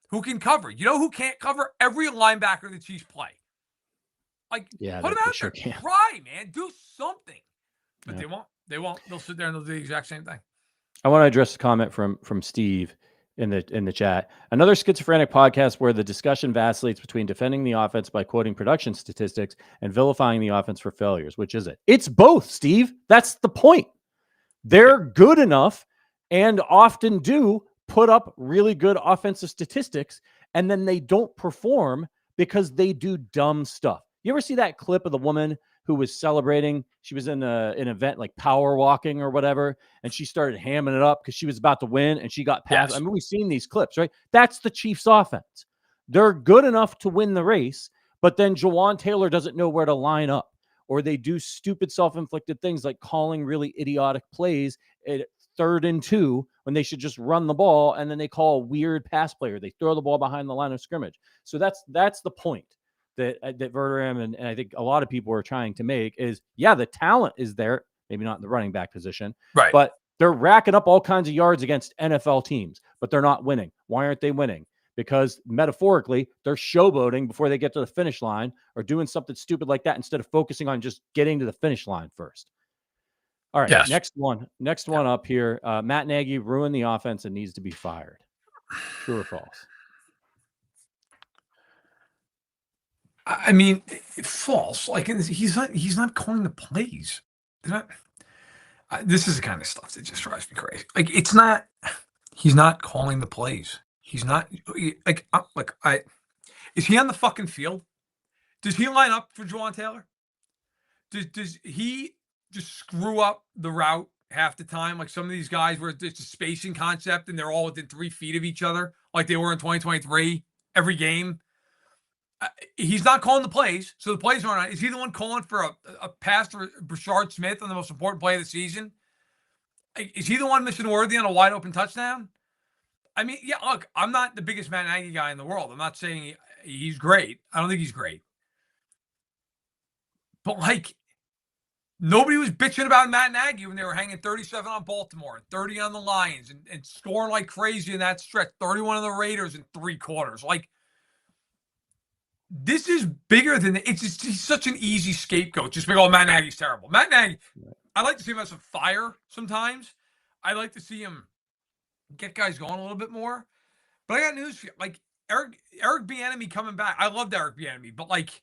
S4: who can cover. You know who can't cover? Every linebacker the Chiefs play. Like,
S1: Yeah,
S4: put him out
S1: sure
S4: there.
S1: can.
S4: Try, man. Do something. But
S1: Yeah.
S4: they won't. They won't. They'll sit there and they'll do the exact same thing.
S1: I want to address a comment from Steve in the chat. Another schizophrenic podcast where the discussion vacillates between defending the offense by quoting production statistics and vilifying the offense for failures. Which is it? It's both, Steve. That's the point. They're good enough and often do put up really good offensive statistics, and then they don't perform because they do dumb stuff. You ever see that clip of the woman who was celebrating? She was in an event like power walking or whatever, and she started hamming it up because she was about to win and she got past.
S4: Yes.
S1: I mean, we've seen these clips, right? That's the Chiefs offense. They're good enough to win the race, but then Jawan Taylor doesn't know where to line up, or they do stupid self-inflicted things like calling really idiotic plays at 3rd and 2 when they should just run the ball, and then they call a weird pass player. They throw the ball behind the line of scrimmage. So that's the point that Verderame and I think a lot of people are trying to make is, yeah, the talent is there, maybe not in the running back position,
S4: Right.
S1: but they're racking up all kinds of yards against NFL teams, but they're not winning. Why aren't they winning? Because metaphorically, they're showboating before they get to the finish line or doing something stupid like that instead of focusing on just getting to the finish line first. All right,
S4: Yes.
S1: next one up here. Matt Nagy ruined the offense and needs to be fired. True or false?
S4: I mean, false. Like he's not calling the plays. They're not. This is the kind of stuff that just drives me crazy. Like it's not. He's not calling the plays. He's not is he on the fucking field? Does he line up for Jawan Taylor? Does he just screw up the route half the time? Like some of these guys where it's a spacing concept and they're all within 3 feet of each other, like they were in 2023 every game. He's not calling the plays, so the plays aren't on. Is he the one calling for a pass to Brashard Smith on the most important play of the season? Is he the one missing Worthy on a wide open touchdown? I mean, yeah, look, I'm not the biggest Matt Nagy guy in the world. I'm not saying he's great. I don't think he's great. But, like, nobody was bitching about Matt Nagy when they were hanging 37 on Baltimore and 30 on the Lions and scoring like crazy in that stretch, 31 on the Raiders in 3 quarters. Like, this is bigger than he's such an easy scapegoat. Just be like, oh, Matt Nagy's terrible. Matt Nagy, I like to see him as a fire sometimes. I like to see him get guys going a little bit more. But I got news for you. Like, Eric Bieniemy coming back. I loved Eric Bieniemy, but like,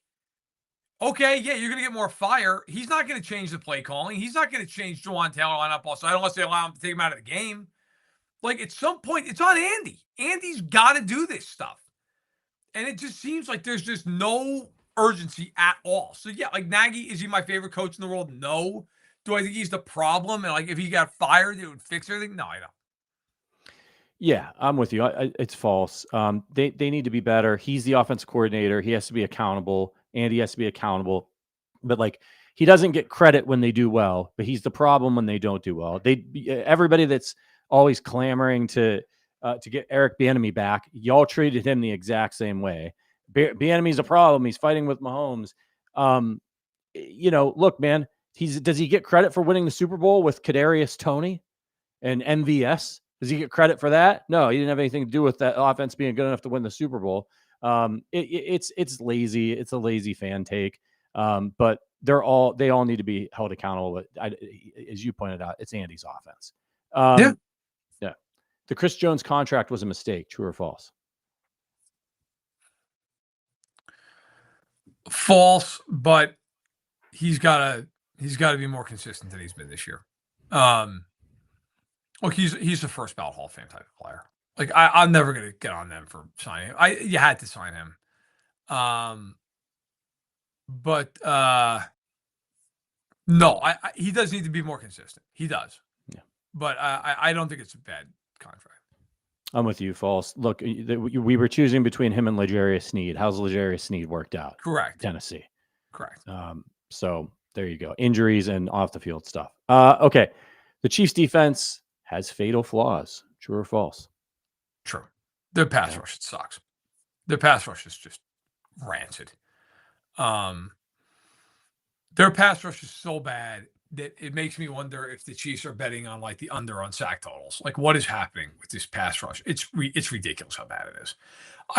S4: okay, yeah, you're going to get more fire. He's not going to change the play calling. He's not going to change Jawan Taylor lineup also. Unless they allow him to take him out of the game. Like, at some point, it's on Andy. Andy's got to do this stuff. And it just seems like there's just no urgency at all. So, yeah, like Nagy, is he my favorite coach in the world? No. Do I think he's the problem? And, like, if he got fired, it would fix everything? No, I don't.
S1: Yeah, I'm with you. It's false. They need to be better. He's the offensive coordinator. He has to be accountable. Andy has to be accountable. But, like, he doesn't get credit when they do well, but he's the problem when they don't do well. Everybody that's always clamoring to get Eric Bieniemy back, y'all treated him the exact same way. Bieniemy's a problem. He's fighting with Mahomes. Look, man, does he get credit for winning the Super Bowl with Kadarius Toney and MVS? Does he get credit for that? No, he didn't have anything to do with that offense being good enough to win the Super Bowl. It's lazy. It's a lazy fan take. But they all need to be held accountable. But as you pointed out, it's Andy's offense. Yeah. The Chris Jones contract was a mistake. True or false?
S4: False, but he's got to be more consistent than he's been this year. Look, he's the first ballot Hall of Fame type of player. Like I'm never gonna get on them for signing him. You had to sign him. But no, he does need to be more consistent. He does.
S1: Yeah.
S4: But I don't think it's a bad contract.
S1: I'm with you, false. Look, we were choosing between him and L'Jarius Sneed. How's L'Jarius Sneed worked out?
S4: Correct.
S1: Tennessee.
S4: Correct.
S1: So there you go. Injuries and off the field stuff. Okay. The Chiefs defense has fatal flaws. True or false?
S4: True. Their pass rush sucks. Their pass rush is just rancid. Their pass rush is so bad that it makes me wonder if the Chiefs are betting on like the under on sack totals. Like, what is happening with this pass rush? It's ridiculous how bad it is.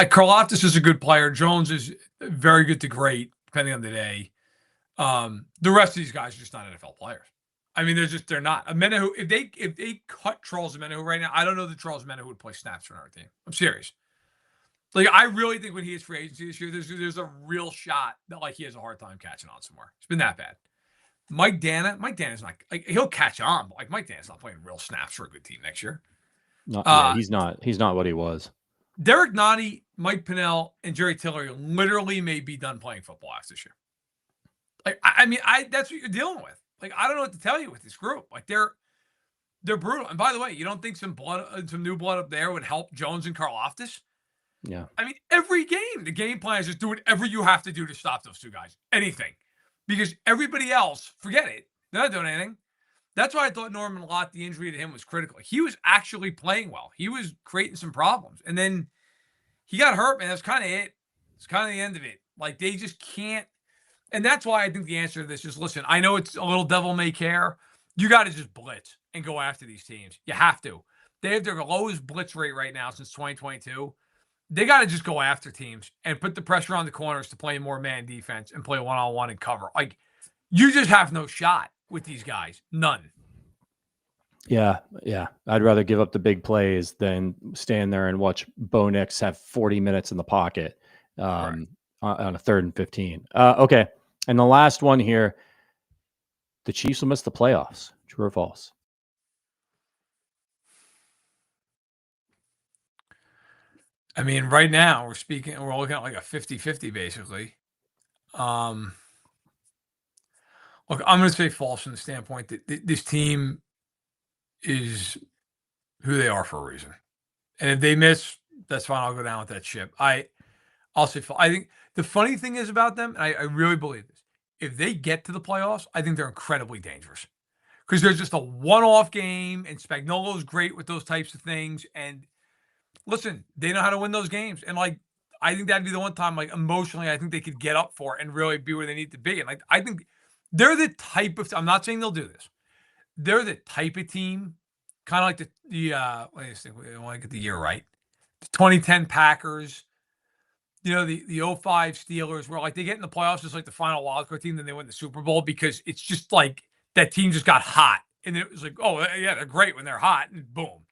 S4: Karlaftis is a good player. Jones is very good to great, depending on the day. The rest of these guys are just not NFL players. I mean, they're not. Menahu, if they cut Charles Menahu right now, I don't know that Charles Menahu would play snaps for another team. I'm serious. Like, I really think when he is free agency this year, there's a real shot that like he has a hard time catching on somewhere. It's been that bad. Mike Dana's not like he'll catch on, but like Mike Dana's not playing real snaps for a good team next year.
S1: He's not what he was.
S4: Derek Nottie, Mike Pinnell, and Jerry Tillery literally may be done playing football after this year. Like, I mean, that's what you're dealing with. Like, I don't know what to tell you with this group. Like, they're brutal. And by the way, you don't think some new blood up there would help Jones and Karlaftis?
S1: Yeah.
S4: I mean, every game, the game plan is just do whatever you have to do to stop those two guys. Anything. Because everybody else, forget it. They're not doing anything. That's why I thought Norman Lott, the injury to him was critical. He was actually playing well. He was creating some problems. And then he got hurt, man. That's kind of it. It's kind of the end of it. Like, they just can't. And that's why I think the answer to this is, listen, I know it's a little devil may care. You got to just blitz and go after these teams. You have to. They have their lowest blitz rate right now since 2022. They got to just go after teams and put the pressure on the corners to play more man defense and play one-on-one and cover. Like, you just have no shot with these guys. None.
S1: Yeah. I'd rather give up the big plays than stand there and watch Bo Nix have 40 minutes in the pocket on a 3rd and 15. Okay. And the last one here, the Chiefs will miss the playoffs. True or false?
S4: I mean, right now we're looking at like a 50-50 basically. Look, I'm going to say false from the standpoint that this team is who they are for a reason. And if they miss, that's fine. I'll go down with that ship. I'll say false. I think the funny thing is about them, and I really believe this, if they get to the playoffs, I think they're incredibly dangerous. Because there's just a one-off game, and Spagnuolo's great with those types of things. And listen, they know how to win those games. And like, I think that'd be the one time, like, emotionally, I think they could get up for it and really be where they need to be. And like, I think they're the type of, I'm not saying they'll do this. They're the type of team, kind of like let me just think, I want to get the year right. The 2010 Packers, the 05 Steelers, where like they get in the playoffs just like the final wildcard team, then they win the Super Bowl because it's just like that team just got hot. And it was like, oh yeah, they're great when they're hot, and boom.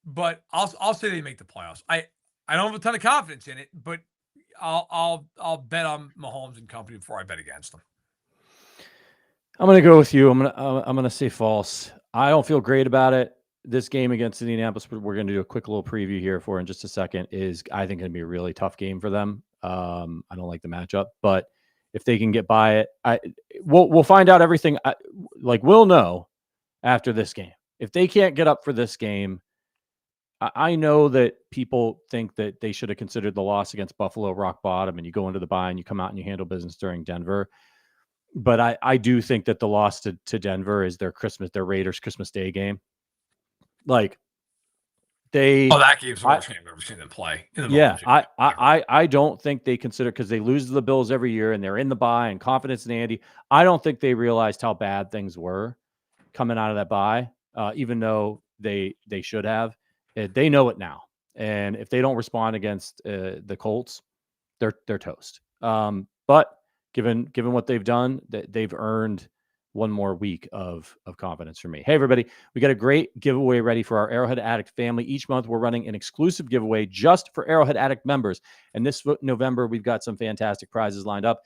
S4: But I'll say they make the playoffs. I don't have a ton of confidence in it, but I'll bet on Mahomes and company before I bet against them.
S1: I'm going to go with you. I'm going to say false. I don't feel great about it. This game against Indianapolis, we're going to do a quick little preview here for in just a second, is I think going to be a really tough game for them. I don't like the matchup, but if they can get by it, we'll find out everything. We'll know after this game. If they can't get up for this game, I know that people think that they should have considered the loss against Buffalo rock bottom, and you go into the bye and you come out and you handle business during Denver. But I do think that the loss to Denver is their Raiders Christmas Day game. Like,
S4: that game's the worst game I've ever seen them play.
S1: I don't think they consider, because they lose to the Bills every year and they're in the bye and confidence in Andy. I don't think they realized how bad things were coming out of that bye, even though they should have. They know it now, and if they don't respond against the Colts, they're toast. But given what they've done, they've earned one more week of confidence for me. Hey, everybody, we got a great giveaway ready for our Arrowhead Addict family. Each month, we're running an exclusive giveaway just for Arrowhead Addict members. And this November, we've got some fantastic prizes lined up.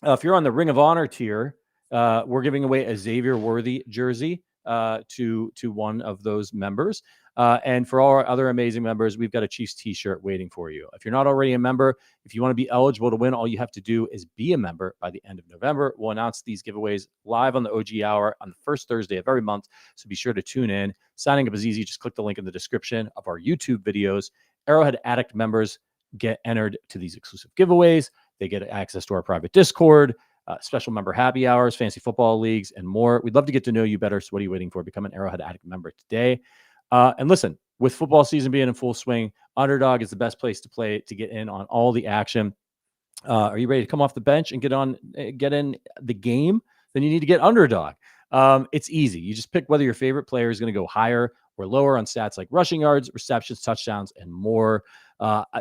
S1: If you're on the Ring of Honor tier, we're giving away a Xavier Worthy jersey to one of those members. And for all our other amazing members, we've got a Chiefs t-shirt waiting for you. If you're not already a member, if you want to be eligible to win, all you have to do is be a member by the end of November. We'll announce these giveaways live on the OG Hour on the first Thursday of every month. So be sure to tune in. Signing up is easy. Just click the link in the description of our YouTube videos. Arrowhead Addict members get entered to these exclusive giveaways. They get access to our private Discord, special member happy hours, fantasy football leagues, and more. We'd love to get to know you better. So what are you waiting for? Become an Arrowhead Addict member today. And listen, with football season being in full swing, Underdog is the best place to play to get in on all the action. Are you ready to come off the bench and get in the game? Then you need to get Underdog. It's easy. You just pick whether your favorite player is going to go higher or lower on stats like rushing yards, receptions, touchdowns, and more.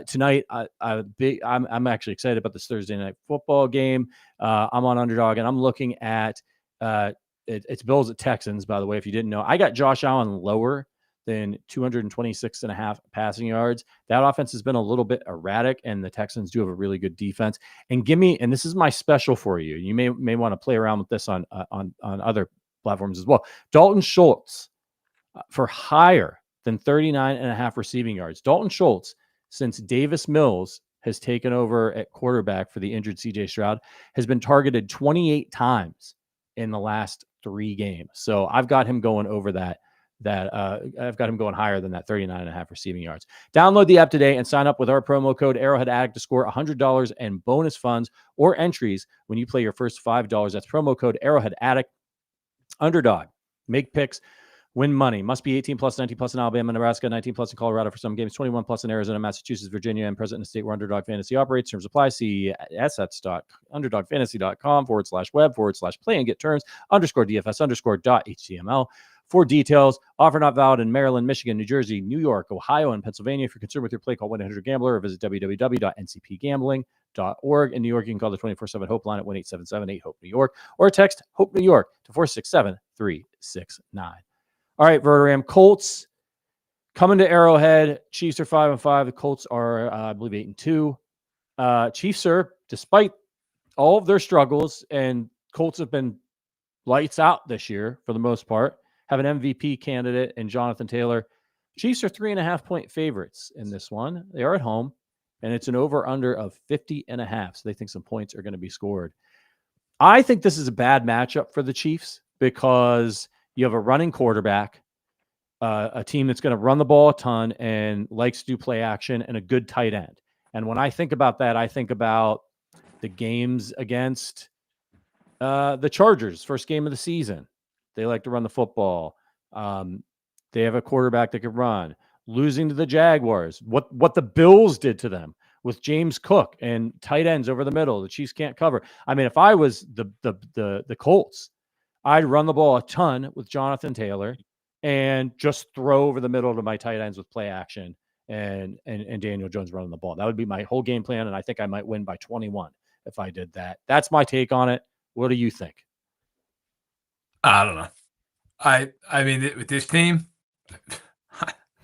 S1: Tonight, I'm actually excited about this Thursday night football game. I'm on Underdog, and I'm looking at it's Bills at Texans, by the way, if you didn't know. I got Josh Allen lower than 226.5 passing yards. That offense has been a little bit erratic, and the Texans do have a really good defense. And and this is my special for you. You may want to play around with this on other platforms as well. Dalton Schultz for higher than 39.5 receiving yards. Dalton Schultz, since Davis Mills has taken over at quarterback for the injured CJ Stroud, has been targeted 28 times in the last 3 games. So I've got him going over I've got him going higher than that 39.5 receiving yards. Download the app today and sign up with our promo code Arrowhead Addict to score $100 and bonus funds or entries when you play your first $5. That's promo code Arrowhead Addict. Underdog. Make picks. Win money. Must be 18 plus, 19 plus in Alabama, Nebraska, 19 plus in Colorado for some games, 21 plus in Arizona, Massachusetts, Virginia, and present in the state where Underdog Fantasy operates. Terms apply. See assets.underdogfantasy.com/web/play and get terms _DFS_.html for details. Offer not valid in Maryland, Michigan, New Jersey, New York, Ohio, and Pennsylvania. If you're concerned with your play, call 1-800-GAMBLER or visit www.ncpgambling.org. In New York, you can call the 24/7 Hope line at 1-877-8-HOPE-NEW YORK or text HOPE New York to 467-369. All right, Verderame, Colts coming to Arrowhead. Chiefs are 5-5. The Colts are, I believe, 8-2. Chiefs are, despite all of their struggles, and Colts have been lights out this year for the most part, have an MVP candidate in Jonathan Taylor. Chiefs are 3.5-point favorites in this one. They are at home, and it's an over-under of 50.5. So they think some points are going to be scored. I think this is a bad matchup for the Chiefs because you have a running quarterback, a team that's going to run the ball a ton and likes to do play action, and a good tight end. And when I think about that, I think about the games against the Chargers, first game of the season. They like to run the football. They have a quarterback that can run. Losing to the Jaguars, what the Bills did to them with James Cook and tight ends over the middle. The Chiefs can't cover. I mean, if I was the Colts, I'd run the ball a ton with Jonathan Taylor and just throw over the middle to my tight ends with play action and Daniel Jones running the ball. That would be my whole game plan, and I think I might win by 21 if I did that. That's my take on it. What do you think?
S4: I don't know. I mean, with this team, I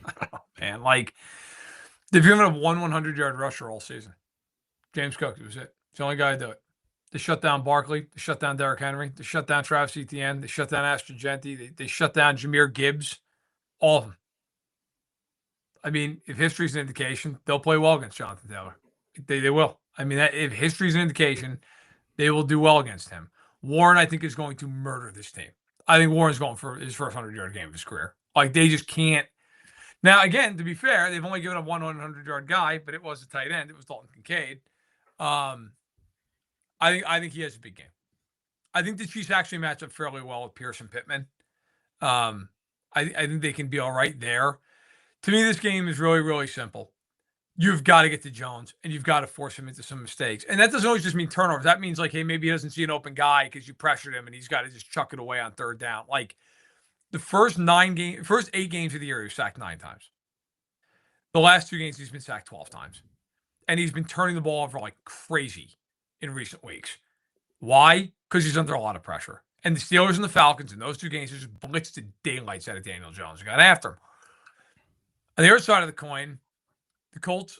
S4: don't know, man. Like, they've given up one 100-yard rusher all season. James Cook, was it. It's the only guy to do it. They shut down Barkley. They shut down Derrick Henry. They shut down Travis Etienne. They shut down Ashton Genty. They shut down Jahmyr Gibbs. All of them. I mean, if history's an indication, they'll play well against Jonathan Taylor. They will. I mean, if history's an indication, they will do well against him. Warren, I think, is going to murder this team. I think Warren's going for his first 100-yard game of his career. Like, they just can't. Now, again, to be fair, they've only given up one 100-yard guy, but it was a tight end. It was Dalton Kincaid. I think he has a big game. I think the Chiefs actually match up fairly well with Pierce and Pittman. I think they can be all right there. To me, this game is really, really simple. You've got to get to Jones, and you've got to force him into some mistakes. And that doesn't always just mean turnovers. That means, like, hey, maybe he doesn't see an open guy because you pressured him, and he's got to just chuck it away on third down. Like, the first 8 games of the year, he was sacked 9 times. The last 2 games, he's been sacked 12 times. And he's been turning the ball over like crazy in recent weeks. Why? Because he's under a lot of pressure. And the Steelers and the Falcons in those two games just blitzed the daylights out of Daniel Jones. Got after him. On the other side of the coin, the Colts,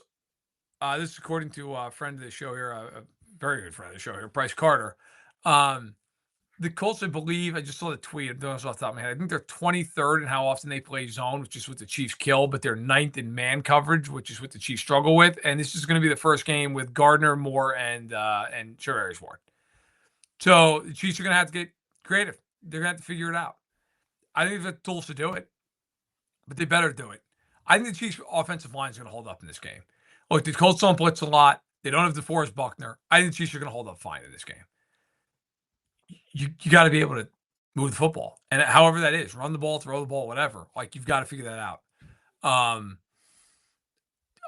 S4: this is according to a friend of the show here, a very good friend of the show here, Bryce Carter. The Colts, I believe, I just saw the tweet. I don't know off the top of my head. I think they're 23rd in how often they play zone, which is what the Chiefs kill, but they're 9th in man coverage, which is what the Chiefs struggle with. And this is going to be the first game with Gardner, Moore, and Charvarius Ward. So the Chiefs are going to have to get creative. They're going to have to figure it out. I think they have the tools to do it, but they better do it. I think the Chiefs' offensive line is going to hold up in this game. Look, the Colts don't blitz a lot. They don't have DeForest Buckner. I think the Chiefs are going to hold up fine in this game. You got to be able to move the football, and however that is, run the ball, throw the ball, whatever. Like, you've got to figure that out.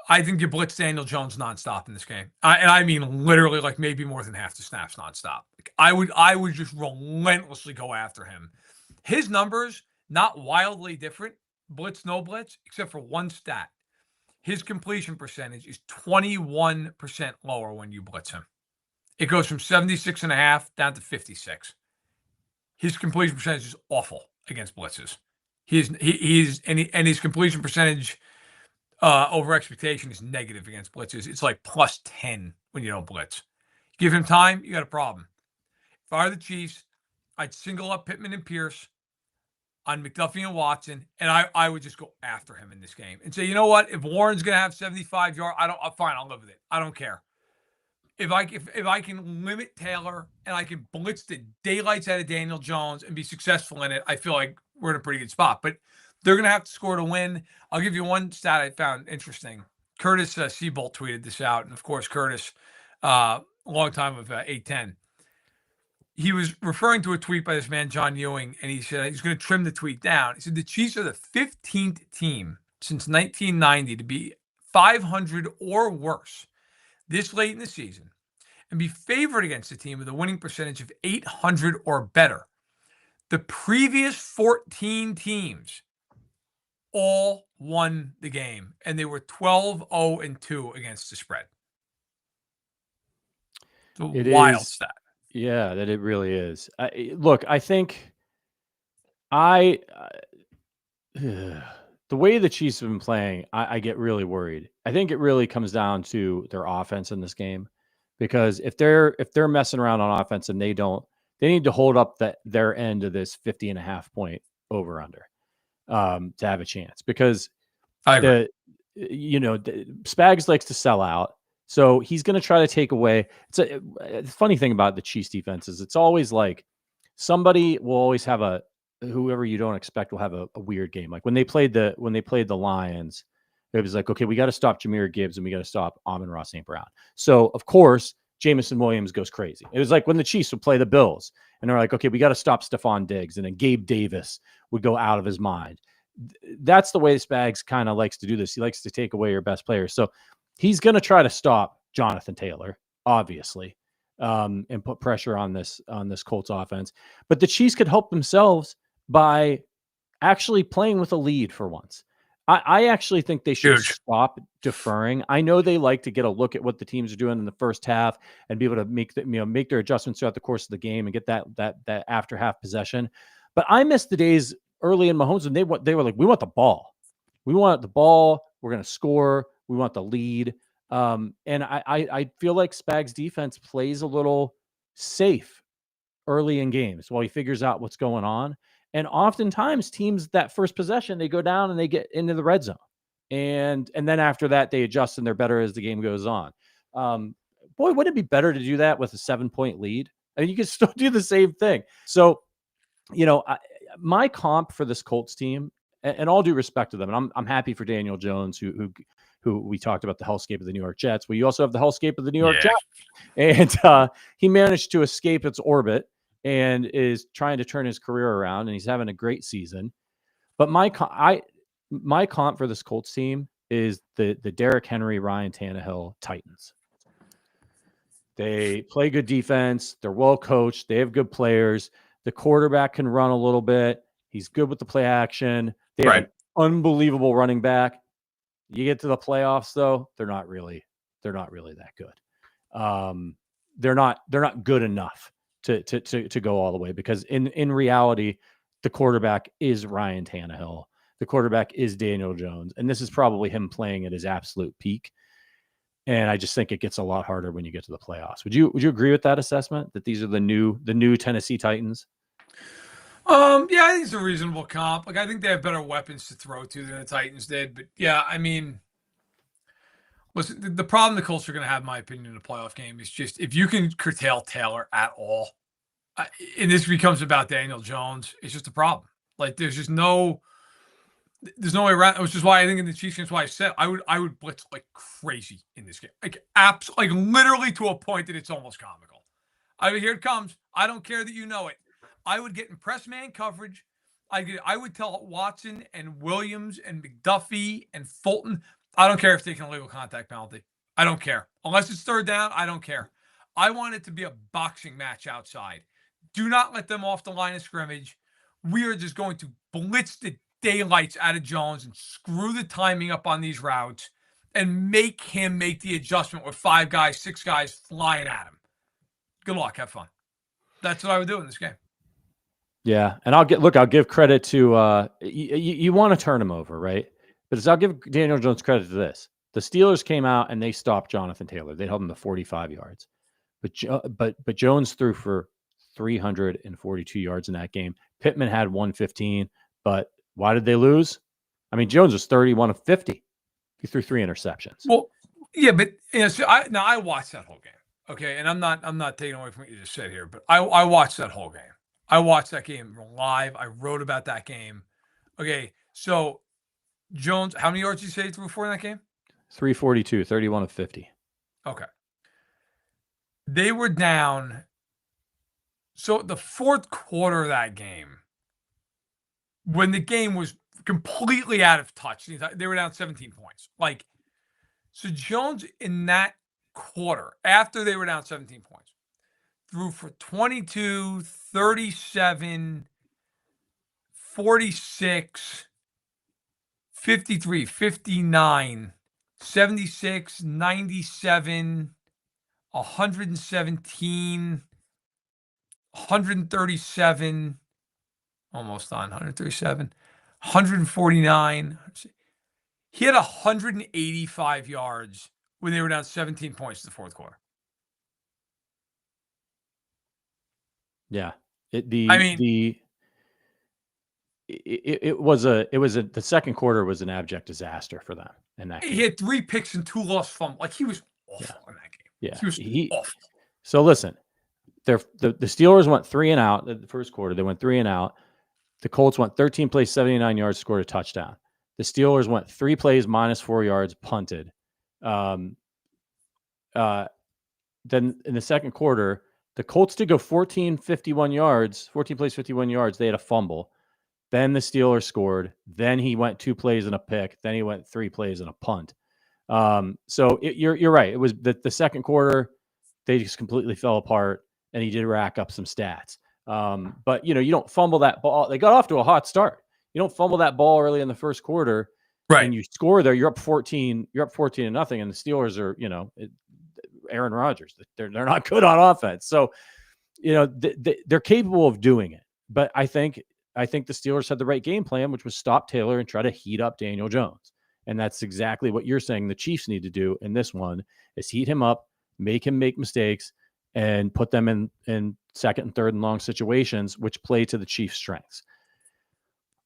S4: I think you blitz Daniel Jones nonstop in this game, and I mean literally, like maybe more than half the snaps nonstop. Like, I would just relentlessly go after him. His numbers not wildly different, blitz no blitz, except for one stat. His completion percentage is 21% lower when you blitz him. It goes from 76.5 down to 56. His completion percentage is awful against blitzes. And his completion percentage over expectation is negative against blitzes. It's like plus 10 when you don't blitz. Give him time, you got a problem. If I were the Chiefs, I'd single up Pittman and Pierce on McDuffie and Watson, and I would just go after him in this game and say, you know what? If Warren's gonna have 75 yards, fine, I'll live with it. I don't care. If I can limit Taylor and I can blitz the daylights out of Daniel Jones and be successful in it, I feel like we're in a pretty good spot. But they're going to have to score to win. I'll give you one stat I found interesting. Curtis Seabolt tweeted this out. And, of course, Curtis, a long time of 810. He was referring to a tweet by this man, John Ewing, and he said he's going to trim the tweet down. He said the Chiefs are the 15th team since 1990 to be 500 or worse this late in the season and be favored against a team with a winning percentage of 800 or better. The previous 14 teams all won the game, and they were 12-0-2 against the spread. It's a wild stat.
S1: Yeah, that it really is. Look, I think the way the Chiefs have been playing, I get really worried. I think it really comes down to their offense in this game, because if they're messing around on offense and they need to hold up their end of this 50.5 point over under to have a chance, because Spags likes to sell out. So he's going to try to take away. The funny thing about the Chiefs defense is it's always like somebody will always have whoever you don't expect will have a weird game. Like when they played the Lions, it was like, okay, we got to stop Jahmyr Gibbs and we got to stop Amon-Ra St. Brown. So of course, Jameson Williams goes crazy. It was like when the Chiefs would play the Bills and they're like, okay, we got to stop Stephon Diggs, and then Gabe Davis would go out of his mind. That's the way Spags kind of likes to do this. He likes to take away your best players. So he's going to try to stop Jonathan Taylor, obviously, and put pressure on this Colts offense. But the Chiefs could help themselves by actually playing with a lead for once. I actually think they should stop deferring. I know they like to get a look at what the teams are doing in the first half and be able to make their adjustments throughout the course of the game and get that after half possession. But I miss the days early in Mahomes when they were like, we want the ball. We want the ball. We're going to score. We want the lead. And I feel like Spags' defense plays a little safe early in games while he figures out what's going on. And oftentimes teams that first possession, they go down and they get into the red zone. And then after that, they adjust and they're better as the game goes on. Boy, wouldn't it be better to do that with a 7-point lead? I mean, you can still do the same thing. So, my comp for this Colts team, and all due respect to them, and I'm happy for Daniel Jones, who we talked about the hellscape of the New York Jets. Well, you also have the hellscape of the New York Jets. And he managed to escape its orbit and is trying to turn his career around, and he's having a great season. But my comp for this Colts team is the Derrick Henry, Ryan Tannehill Titans. They play good defense. They're well coached. They have good players. The quarterback can run a little bit. He's good with the play action. They have an unbelievable running back. You get to the playoffs, though, they're not really that good. They're not good enough to go all the way, because in reality, the quarterback is Ryan Tannehill. The quarterback is Daniel Jones, and this is probably him playing at his absolute peak. And I just think it gets a lot harder when you get to the playoffs. Would you agree with that assessment, that these are the new Tennessee Titans?
S4: Yeah, I think it's a reasonable comp. Like, I think they have better weapons to throw to than the Titans did. But yeah, I mean, listen, the problem the Colts are going to have, in my opinion, in the playoff game is just if you can curtail Taylor at all, and this becomes about Daniel Jones, it's just a problem. Like, there's no way around. Which is why I think in the Chiefs game, that's why I said I would blitz like crazy in this game, like like literally to a point that it's almost comical. I mean, here it comes. I don't care that you know it. I would get in press man coverage. I would tell Watson and Williams and McDuffie and Fulton, I don't care if they taking a legal contact penalty. I don't care. Unless it's third down, I don't care. I want it to be a boxing match outside. Do not let them off the line of scrimmage. We are just going to blitz the daylights out of Jones and screw the timing up on these routes and make him make the adjustment with 5 guys, 6 guys flying at him. Good luck. Have fun. That's what I would do in this game.
S1: Yeah, and I'll give credit to you want to turn him over, right? But I'll give Daniel Jones credit to this. The Steelers came out and they stopped Jonathan Taylor. They held him to 45 yards. But Jones threw for 342 yards in that game. Pittman had 115, but why did they lose? I mean, Jones was 31 of 50. He threw 3 interceptions.
S4: Well, yeah, but so I watched that whole game. Okay, and I'm not taking away from what you just said here, but I watched that whole game. I watched that game live. I wrote about that game. Okay, so Jones, how many yards did you say he threw for in that game?
S1: 342, 31 of 50.
S4: Okay. They were down. So the fourth quarter of that game, when the game was completely out of touch, they were down 17 points. Like, so Jones in that quarter, after they were down 17 points, threw for 22, 37, 46, 53, 59, 76, 97, 117, 137, almost on 137, 149. He had 185 yards when they were down 17 points in the fourth quarter.
S1: Yeah. The second quarter was an abject disaster for them in that game.
S4: He had 3 picks and 2 lost fumbles. Like, he was awful in that game.
S1: Yeah.
S4: He was awful.
S1: So listen, the Steelers went 3 and out in the first quarter. They went 3 and out. The Colts went 13 plays, 79 yards, scored a touchdown. The Steelers went 3 plays, -4 yards, punted. Then in the second quarter, the Colts did go 14 plays, 51 yards. They had a fumble. Then the Steelers scored. Then he went 2 plays and a pick. Then he went 3 plays and a punt. So you're right. It was the second quarter, they just completely fell apart, and he did rack up some stats. But you don't fumble that ball. They got off to a hot start. You don't fumble that ball early in the first quarter,
S4: right?
S1: And you score there. You're up 14. You're up 14 to nothing, and the Steelers are, Aaron Rodgers. They're not good on offense. So, they're capable of doing it. But I think the Steelers had the right game plan, which was stop Taylor and try to heat up Daniel Jones. And that's exactly what you're saying the Chiefs need to do in this one, is heat him up, make him make mistakes, and put them in second and third and long situations, which play to the Chiefs' strengths.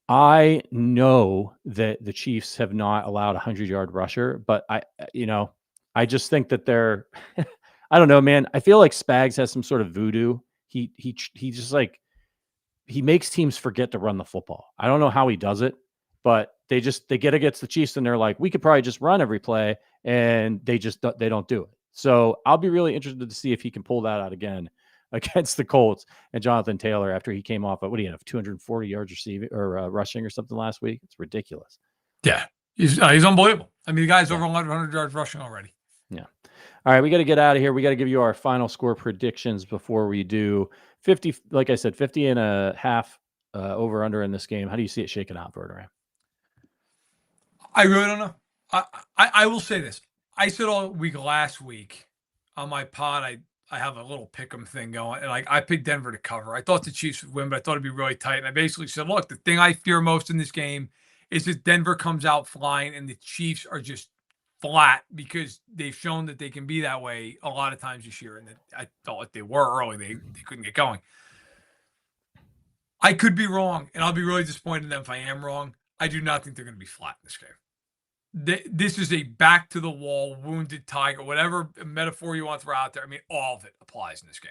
S1: I know that the Chiefs have not allowed a 100-yard rusher, but I just think that they're, I don't know, man. I feel like Spags has some sort of voodoo. He just like, he makes teams forget to run the football. I don't know how he does it, but they get against the Chiefs and they're like, we could probably just run every play, and they don't do it. So I'll be really interested to see if he can pull that out again against the Colts and Jonathan Taylor after he came off of, what do you have, 240 yards receiving or rushing or something last week. It's ridiculous.
S4: Yeah, he's unbelievable. I mean, the guy's over 100 yards rushing already.
S1: Yeah. All right, we got to get out of here. We got to give you our final score predictions before we do. 50, like I said, 50 and a half over under in this game. How do you see it shaking out, Verderame?
S4: I really don't know. I will say this. I said all week last week on my pod, I have a little pick'em thing going, and I picked Denver to cover. I thought the Chiefs would win, but I thought it'd be really tight. And I basically said, look, the thing I fear most in this game is that Denver comes out flying and the Chiefs are just flat because they've shown that they can be that way a lot of times this year. And I felt like they were early. They couldn't get going. I could be wrong, and I'll be really disappointed in them if I am wrong. I do not think they're going to be flat in this game. This is a back to the wall, wounded tiger, whatever metaphor you want to throw out there. I mean, all of it applies in this game.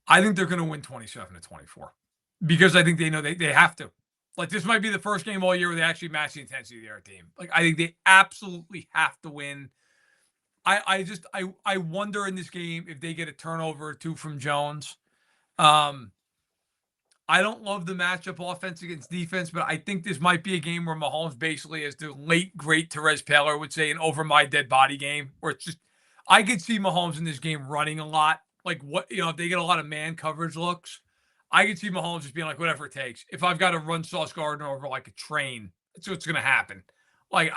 S4: I think they're going to win 27-24 because I think they know they have to. Like, this might be the first game all year where they actually match the intensity of their team. Like, I think they absolutely have to win. I wonder in this game if they get a turnover or two from Jones. I don't love the matchup offense against defense, but I think this might be a game where Mahomes basically is the late, great Therese Taylor would say, an over my dead body game, where it's just, I could see Mahomes in this game running a lot. Like, what, if they get a lot of man coverage looks, I could see Mahomes just being like, whatever it takes. If I've got to run Sauce Gardner over like a train, that's what's going to happen. Like,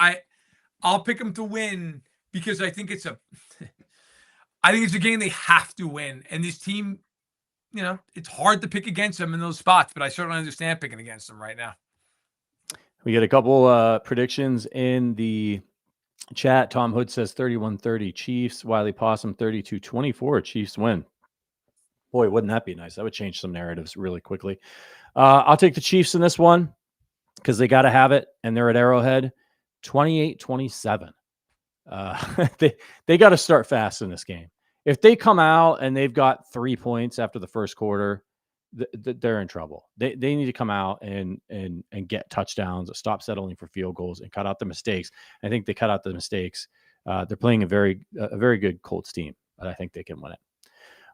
S4: I'll pick him to win because I think it's a game they have to win. And this team, it's hard to pick against them in those spots, but I certainly understand picking against them right now.
S1: We get a couple predictions in the chat. Tom Hood says 31-30 Chiefs. Wiley Possum 32-24 Chiefs win. Boy, wouldn't that be nice? That would change some narratives really quickly. I'll take the Chiefs in this one because they got to have it, and they're at Arrowhead. 28-27. They got to start fast in this game. If they come out and they've got 3 points after the first quarter, they're in trouble. They need to come out and get touchdowns, stop settling for field goals, and cut out the mistakes. I think they cut out the mistakes. They're playing a very good Colts team, but I think they can win it.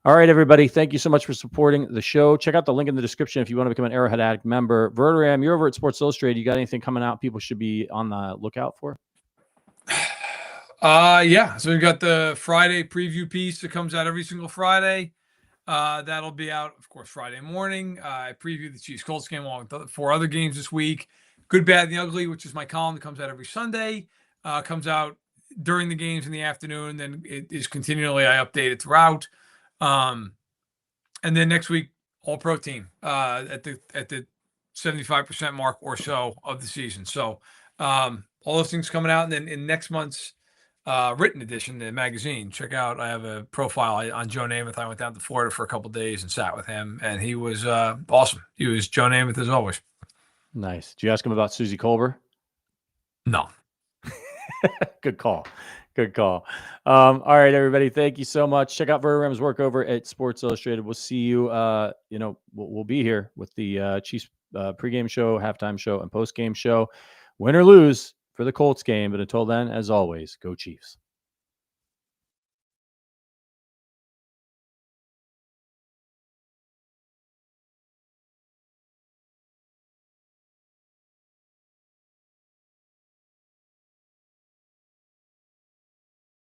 S1: All right, everybody. Thank you so much for supporting the show. Check out the link in the description if you want to become an Arrowhead Addict member. Verderame, you're over at Sports Illustrated. You got anything coming out people should be on the lookout for?
S4: Yeah. So we've got the Friday preview piece that comes out every single Friday. That'll be out, of course, Friday morning. I preview the Chiefs Colts game along with the 4 other games this week. Good, Bad, and the Ugly, which is my column that comes out every Sunday. Comes out during the games in the afternoon. Then it is continually, I update it throughout. And then next week, All Pro team at the 75% mark or so of the season. So all those things coming out. And then in next month's written edition, the magazine, check out, I have a profile on Joe Namath. I went down to Florida for a couple of days and sat with him, and he was awesome. He was Joe Namath as always.
S1: Nice. Did you ask him about Susie Colbert?
S4: No.
S1: Good call. Good call. All right, everybody. Thank you so much. Check out Verderame's work over at Sports Illustrated. We'll see you. We'll be here with the Chiefs pregame show, halftime show, and postgame show. Win or lose for the Colts game. But until then, as always, go Chiefs.